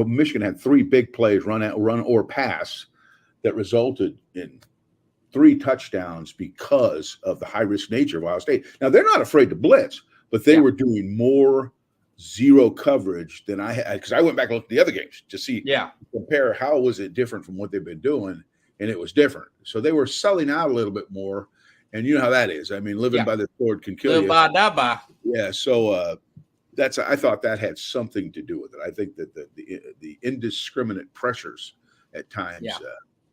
Michigan had 3 big plays, run or pass, that resulted in 3 touchdowns because of the high-risk nature of Ohio State. Now, they're not afraid to blitz, but they were doing more zero coverage than I had, because I went back and looked at the other games to see, compare how was it different from what they've been doing, and it was different. So they were selling out a little bit more, and you know how that is. I mean, living by the sword can kill you. By, die by. Yeah, so I thought that had something to do with it. I think that the indiscriminate pressures at times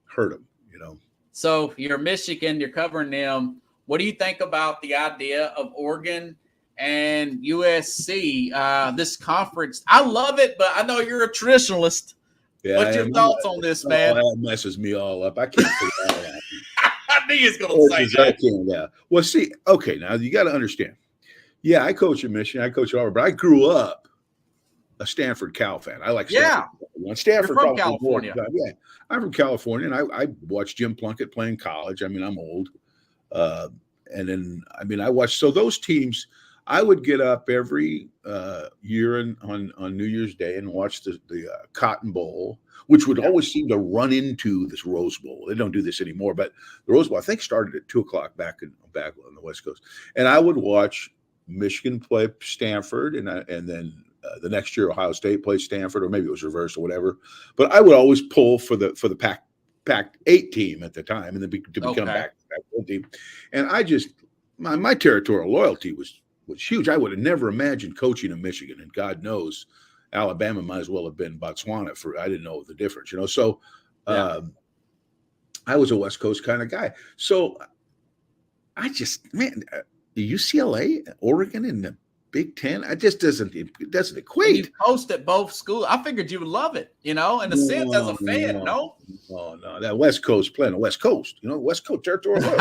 hurt them, you know. So you're Michigan, you're covering them. What do you think about the idea of Oregon and USC, this conference? I love it, but I know you're a traditionalist. Yeah, what's your thoughts on this, man? That messes me all up. I can't figure that out. I knew he was going to say that. Yeah. Well, see, okay, now you got to understand. Yeah, I coach at Michigan. I coach at Auburn, but I grew up a Stanford Cal fan. I like Stanford. Yeah. Stanford You're from California. Yeah, I'm from California, and I watched Jim Plunkett play in college. I mean, I'm old. And then, I mean, I watched. So those teams, I would get up every year on New Year's Day and watch the Cotton Bowl, which would always seem to run into this Rose Bowl. They don't do this anymore, but the Rose Bowl, I think, started at 2:00 back on the West Coast. And I would watch Michigan play Stanford, and then the next year Ohio State plays Stanford, or maybe it was reversed or whatever. But I would always pull for the Pac-8 team at the time, and then to become Pac-12 team. And I just my territorial loyalty was huge. I would have never imagined coaching in Michigan, and God knows Alabama might as well have been Botswana I didn't know the difference, you know. So I was a West Coast kind of guy. So I just, the UCLA, Oregon, and the Big Ten, it doesn't equate. You coached at both schools. I figured you would love it, you know, in a sense as a fan, no? Oh, no. That West Coast playing the West Coast, you know, West Coast territory. East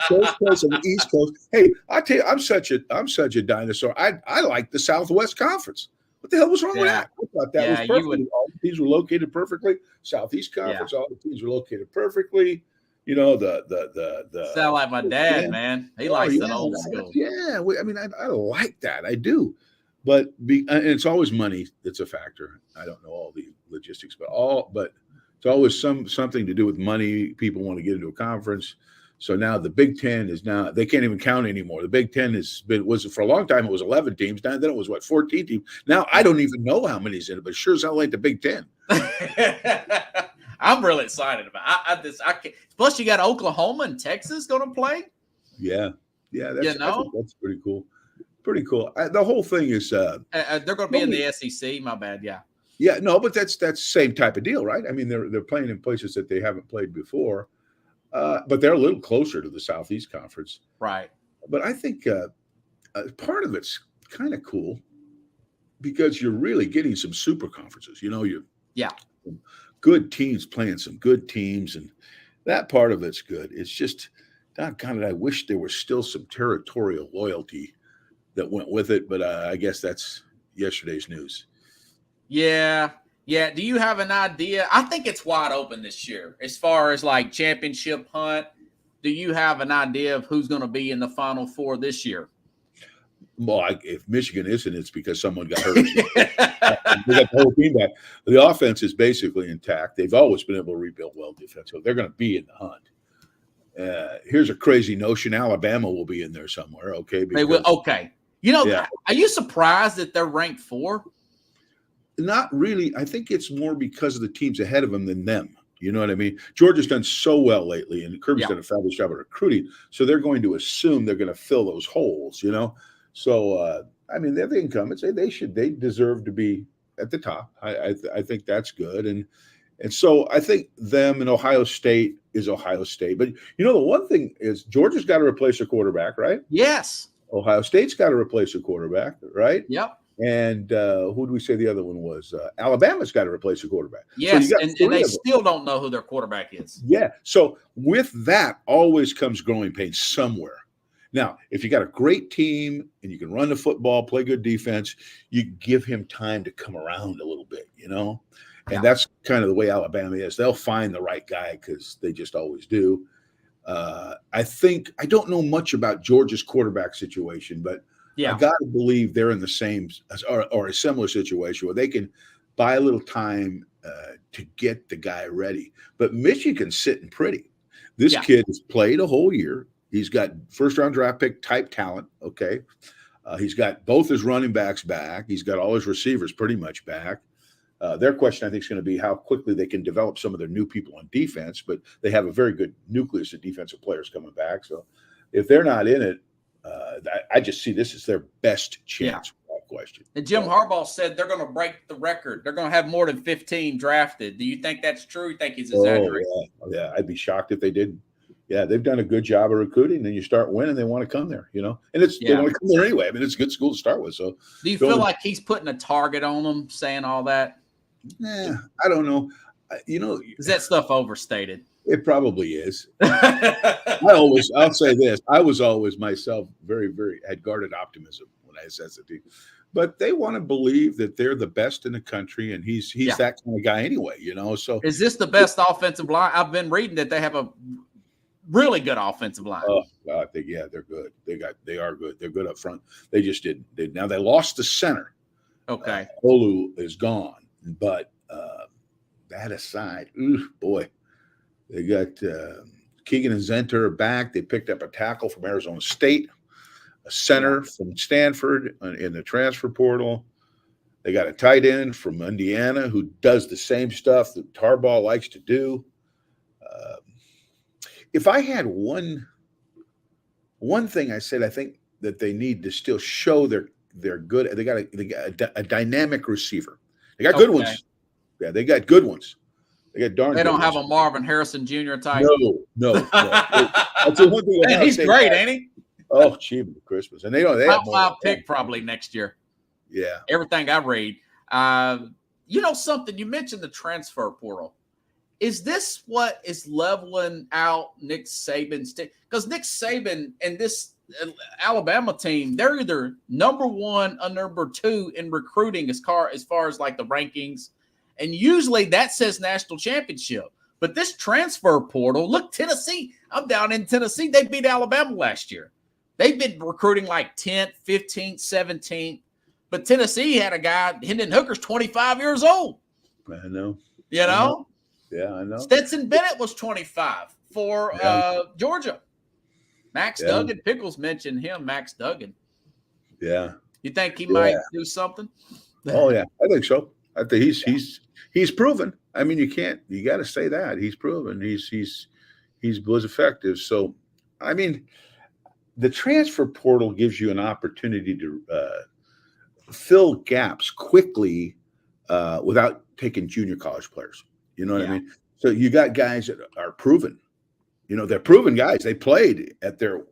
Coast and the East Coast. Hey, I tell you, I'm such a dinosaur. I like the Southwest Conference. What the hell was wrong with that? I thought that was perfect. All the teams were located perfectly. Southeast Conference, all the teams were located perfectly. You know, the sound like my dad, man. He likes that old school. Yeah, I like that. I do, but and it's always money that's a factor. I don't know all the logistics, but it's always something to do with money. People want to get into a conference, so now the Big Ten they can't even count anymore. The Big Ten was for a long time it was 11 teams. Then it was 14 teams. Now I don't even know how many's in it, but sure as hell like the Big Ten. I'm really excited about it. I can't. Plus, you got Oklahoma and Texas going to play. Yeah, that's pretty cool. Pretty cool. The whole thing is they're going to be in the SEC. My bad. Yeah, no, but that's the same type of deal, right? I mean, they're playing in places that they haven't played before, but they're a little closer to the Southeast Conference, right? But I think part of it's kind of cool because you're really getting some super conferences. You know, good teams playing some good teams, and that part of it's good. It's just, doggone it, I wish there was still some territorial loyalty that went with it, but I guess that's yesterday's news. Yeah. Do you have an idea? I think it's wide open this year as far as like championship hunt. Do you have an idea of who's going to be in the Final Four this year? Well, if Michigan isn't, it's because someone got hurt. They got the whole team back. The offense is basically intact. They've always been able to rebuild well defensively. They're going to be in the hunt. Here's a crazy notion: Alabama will be in there somewhere. Okay, they will. Okay, you know, Are you surprised that they're ranked 4? Not really. I think it's more because of the teams ahead of them than them. You know what I mean? Georgia's done so well lately, and Kirby's done a fabulous job at recruiting. So they're going to assume they're going to fill those holes. You know. So, I mean, they're the incumbents. They deserve to be at the top. I think that's good. And so I think them and Ohio State is Ohio State. But, you know, the one thing is Georgia's got to replace a quarterback, right? Yes. Ohio State's got to replace a quarterback, right? Yep. And who do we say the other one was? Alabama's got to replace a quarterback. Yes, so and they still don't know who their quarterback is. Yeah. So with that always comes growing pains somewhere. Now, if you got a great team and you can run the football, play good defense, you give him time to come around a little bit, you know? And that's kind of the way Alabama is. They'll find the right guy because they just always do. I don't know much about Georgia's quarterback situation, but I got to believe they're in the same or a similar situation where they can buy a little time to get the guy ready. But Michigan's sitting pretty. This kid has played a whole year. He's got first-round draft pick type talent, okay? He's got both his running backs back. He's got all his receivers pretty much back. Their question, I think, is going to be how quickly they can develop some of their new people on defense, but they have a very good nucleus of defensive players coming back. So if they're not in it, I just see this as their best chance. Without question. And Jim Harbaugh said they're going to break the record. They're going to have more than 15 drafted. Do you think that's true? You think he's exaggerating? Yeah, I'd be shocked if they didn't. Yeah, they've done a good job of recruiting. And you start winning, they want to come there, and they want to come there anyway. I mean, it's a good school to start with. So, do you feel like he's putting a target on them, saying all that? Yeah, I don't know. Is that stuff overstated? It probably is. I'll say this. I was always myself very, very had guarded optimism when I assessed the team. But they want to believe that they're the best in the country, and he's that kind of guy anyway, So is this the best offensive line? I've been reading that they have a really good offensive line. Oh, I think they're good. They are good. They're good up front. They just didn't. Now they lost the center. Okay. Olu is gone, but that aside, boy, they got Keegan and Zenter back. They picked up a tackle from Arizona State, a center from Stanford in the transfer portal. They got a tight end from Indiana who does the same stuff that Harbaugh likes to do. If I had one thing I said, I think that they need to still show they're good. They got a dynamic receiver. They got good ones. Yeah, they got good ones. They got darn. They don't have a Marvin Harrison Jr. type. No. That's the one thing. Man, he's great, ain't he? Oh, gee, Christmas, and they don't. They top 5 pick probably next year. Yeah, everything I read. Something you mentioned, the transfer portal. Is this what is leveling out Nick Saban's team? Because Nick Saban and this Alabama team, they're either number 1 or number 2 in recruiting as far as like the rankings. And usually that says national championship. But this transfer portal, look, Tennessee. I'm down in Tennessee. They beat Alabama last year. They've been recruiting like 10th, 15th, 17th. But Tennessee had a guy, Hendon Hooker's 25 years old. I know. Yeah, I know. Stetson Bennett was 25 for Georgia. Max Duggan, Pickles mentioned him, Max Duggan. Yeah. You think he might do something? Oh, yeah. I think so. I think he's proven. I mean, you got to say that. He's proven. He was effective. So, I mean, the transfer portal gives you an opportunity to fill gaps quickly without taking junior college players. You know what I mean? So you got guys that are proven. They're proven guys. They played at their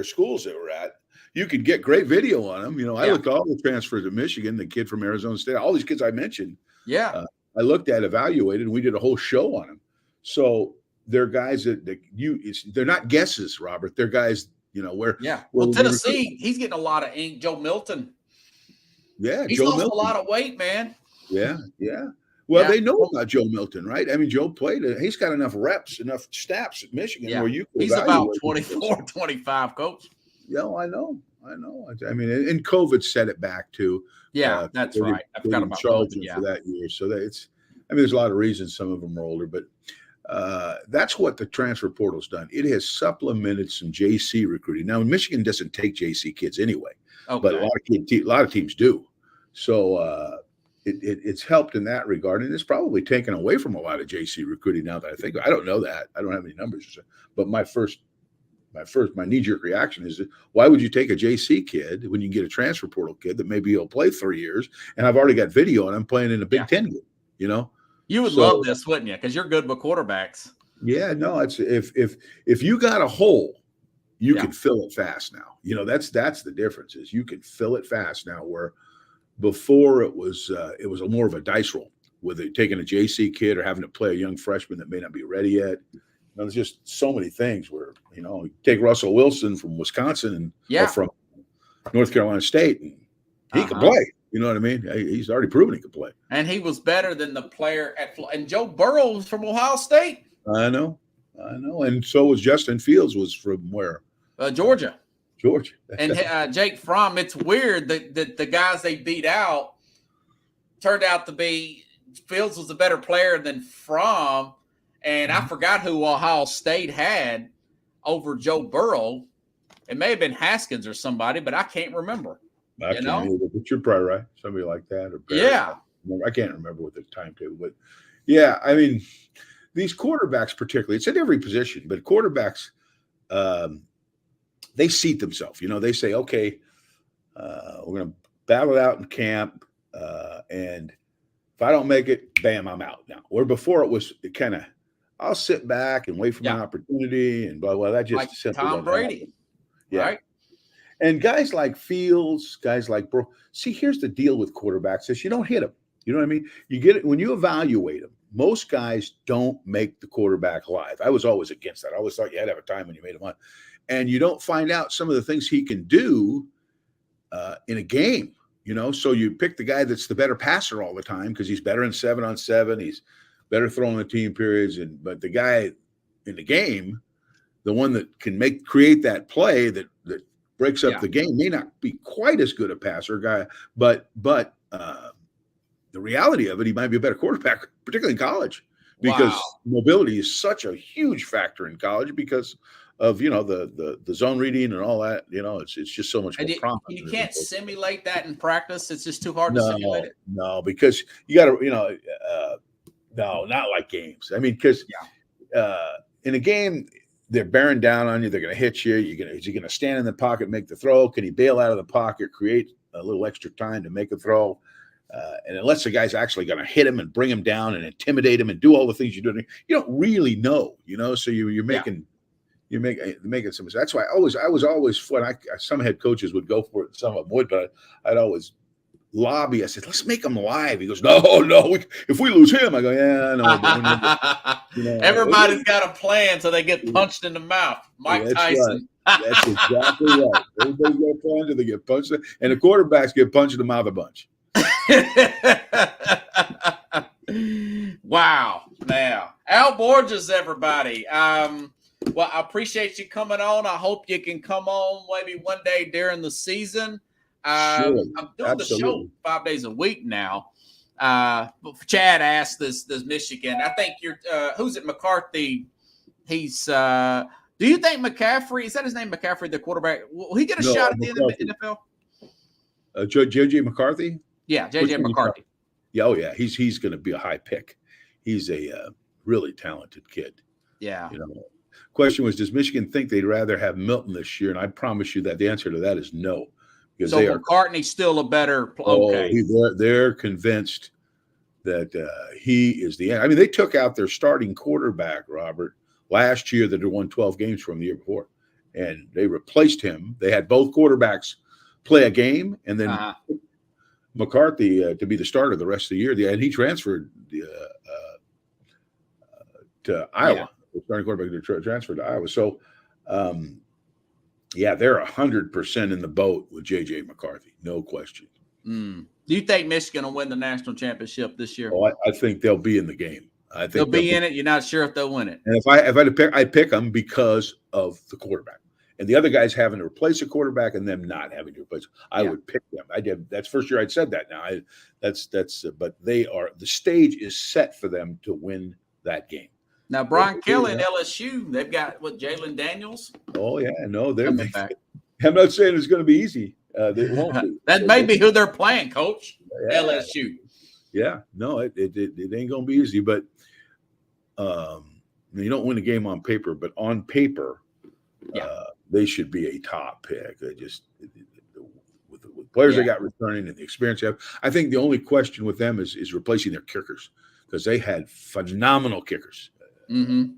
schools they were at. You could get great video on them. I looked at all the transfers at Michigan, the kid from Arizona State, all these kids I mentioned. Yeah. I looked at, evaluated, and we did a whole show on them. So they're guys that they're not guesses, Robert. They're guys, where. Yeah. Well, Tennessee, he's getting a lot of ink. Joe Milton. Yeah. He's lost a lot of weight, man. Yeah. Yeah. Well, they know about Joe Milton, right? I mean, Joe played it. He's got enough reps, enough snaps at Michigan where you can he's about 24, 25, coach. Yeah, I know. I mean, and COVID set it back too. Yeah, that's right. I forgot about COVID, for that year. So there's a lot of reasons some of them are older, but that's what the transfer portal's done. It has supplemented some JC recruiting. Now, Michigan doesn't take JC kids anyway, but a lot of teams do. So it's helped in that regard, and it's probably taken away from a lot of JC recruiting. Now that I think, I don't know that. I don't have any numbers, but my knee-jerk reaction is, why would you take a JC kid when you can get a transfer portal kid that maybe he'll play 3 years, and I've already got video on him playing in a Big Ten game, You would love this, wouldn't you? Because you're good with quarterbacks. Yeah, no, it's if you got a hole, you can fill it fast now. That's the difference, is you can fill it fast now, where before it was more of a dice roll, whether taking a JC kid or having to play a young freshman that may not be ready yet. There's just so many things where, take Russell Wilson from Wisconsin or from North Carolina State, and he can play. You know what I mean? He's already proven he can play. And he was better than the player and Joe Burrow was from Ohio State. I know. I know. And so was Justin Fields, was from where? Georgia. Georgia. And Jake Fromm, it's weird that the guys they beat out turned out to be Fields was a better player than Fromm. And I forgot who Ohio State had over Joe Burrow. It may have been Haskins or somebody, but I can't remember. I can't either, but you're probably right. Somebody like that. Or yeah. I can't remember what the timetable, but yeah, I mean, these quarterbacks particularly, it's at every position, but quarterbacks, they seat themselves. They say, okay, we're going to battle it out in camp, and if I don't make it, bam, I'm out now. Where before it was kind of, I'll sit back and wait for my opportunity and blah, blah. That just like simply Tom Brady. Yeah. Right? And guys like Fields, guys like Bro. See, here's the deal with quarterbacks is you don't hit them. You know what I mean? You get it when you evaluate them. Most guys don't make the quarterback live. I was always against that. I always thought you had to have a time when you made him on. And you don't find out some of the things he can do in a game. So you pick the guy that's the better passer all the time because he's better in 7-on-7. He's better throwing the team periods. But the guy in the game, the one that can create that play that breaks up the game, may not be quite as good a passer guy, but the reality of it, he might be a better quarterback, particularly in college, because mobility is such a huge factor in college because of the zone reading and all that. It's just so much more prominent. You can't simulate that in practice. It's just too hard to simulate it. No, because you got to no, not like games. I mean, because in a game, they're bearing down on you. They're going to hit you. Is he going to stand in the pocket, make the throw? Can he bail out of the pocket, create a little extra time to make a throw? And unless the guy's actually going to hit him and bring him down and intimidate him and do all the things you're doing, you don't really know. So you're making some. That's why I was always when some head coaches would go for it, some of them would, but I'd always lobby. I said, let's make him live. He goes, no. If we lose him, I go, yeah, no. Everybody's got a plan, so they get punched in the mouth. Mike Tyson. Right. That's exactly right. Everybody's got a plan, so they get punched, and the quarterbacks get punched in the mouth a bunch. Wow. Now, Al Borges, everybody. Well, I appreciate you coming on. I hope you can come on maybe one day during the season. Sure. I'm doing the show 5 days a week now. Chad asked this Michigan. I think you're who's it? McCarthy. He's do you think McCaffrey, is that his name, McCaffrey, the quarterback? Will he get a shot at the end of the NFL? JJ McCarthy? Yeah, JJ McCarthy. Yeah, oh yeah. He's gonna be a high pick. He's a really talented kid. Yeah. Question was, does Michigan think they'd rather have Milton this year? And I promise you that the answer to that is no. Because so McCartney's still a better okay. They're convinced that he is the end. I mean, they took out their starting quarterback, Robert, last year that had won 12 games from the year before. And they replaced him. They had both quarterbacks play a game, and then McCarthy to be the starter the rest of the year. And he transferred to Iowa. Yeah. The starting quarterback transferred to Iowa. So, they're 100% in the boat with J.J. McCarthy, no question. Do you think Michigan will win the national championship this year? Oh, I think they'll be in the game. I think they'll be in it. You're not sure if they'll win it. And if I had to pick, I'd pick them because of the quarterback. And the other guys having to replace a quarterback and them not having to replace. I would pick them. I did. That's first year I'd said that. Now but they are. The stage is set for them to win that game. Now, Brian Kelly and LSU, they've got Jalen Daniels. Oh yeah, no, they're back. I'm not saying it's going to be easy. They won't be. That may be who they're playing, Coach. Yeah. LSU. Yeah, no, it ain't going to be easy. But you don't win a game on paper, but on paper, they should be a top pick. They just with the players they got returning and the experience they have. I think the only question with them is replacing their kickers because they had phenomenal kickers. Mm-hmm.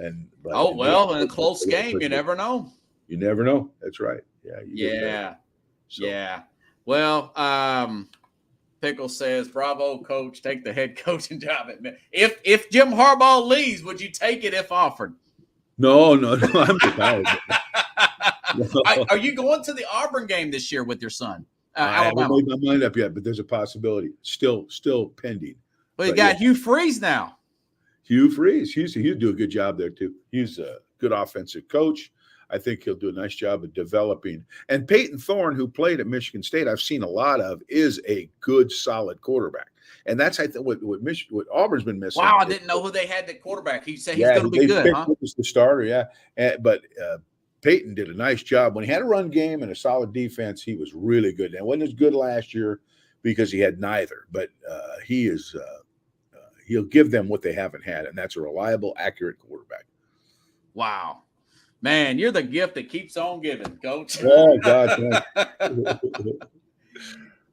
In a close game, you never know. You never know. That's right. Yeah. Well, Pickle says, "Bravo, Coach. Take the head coaching job at Michigan. If Jim Harbaugh leaves, would you take it if offered?" No. I'm retired. Are you going to the Auburn game this year with your son? I haven't made my mind up yet, but there's a possibility. Still pending. Well, you got Hugh Freeze now. Hugh Freeze. He'll do a good job there too. He's a good offensive coach. I think he'll do a nice job of developing. And Peyton Thorne, who played at Michigan State, I've seen a lot of, is a good, solid quarterback. And that's I think what Auburn's been missing. Wow, I didn't know who they had the quarterback. He said he's going to be good, huh? He's the starter, yeah. But Peyton did a nice job. When he had a run game and a solid defense, he was really good. And wasn't as good last year because he had neither. But he is he'll give them what they haven't had, and that's a reliable, accurate quarterback. Wow. Man, you're the gift that keeps on giving, Coach. Oh, God.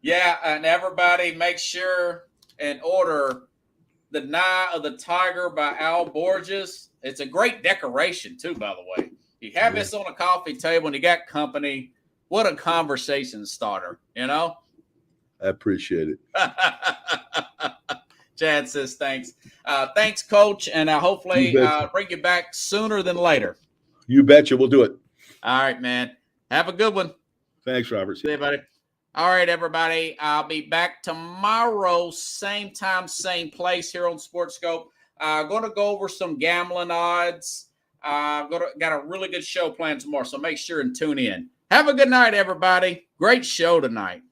Yeah, and everybody make sure and order the Nye of the Tiger by Al Borges. It's a great decoration, too, by the way. You have this on a coffee table and you got company. What a conversation starter, you know? I appreciate it. Chad says thanks. Thanks, Coach, and hopefully bring you back sooner than later. You betcha. We'll do it. All right, man. Have a good one. Thanks, Robert. See you, buddy. All right, everybody. I'll be back tomorrow, same time, same place here on SportsScope. Going to go over some gambling odds. Got a really good show planned tomorrow, so make sure and tune in. Have a good night, everybody. Great show tonight.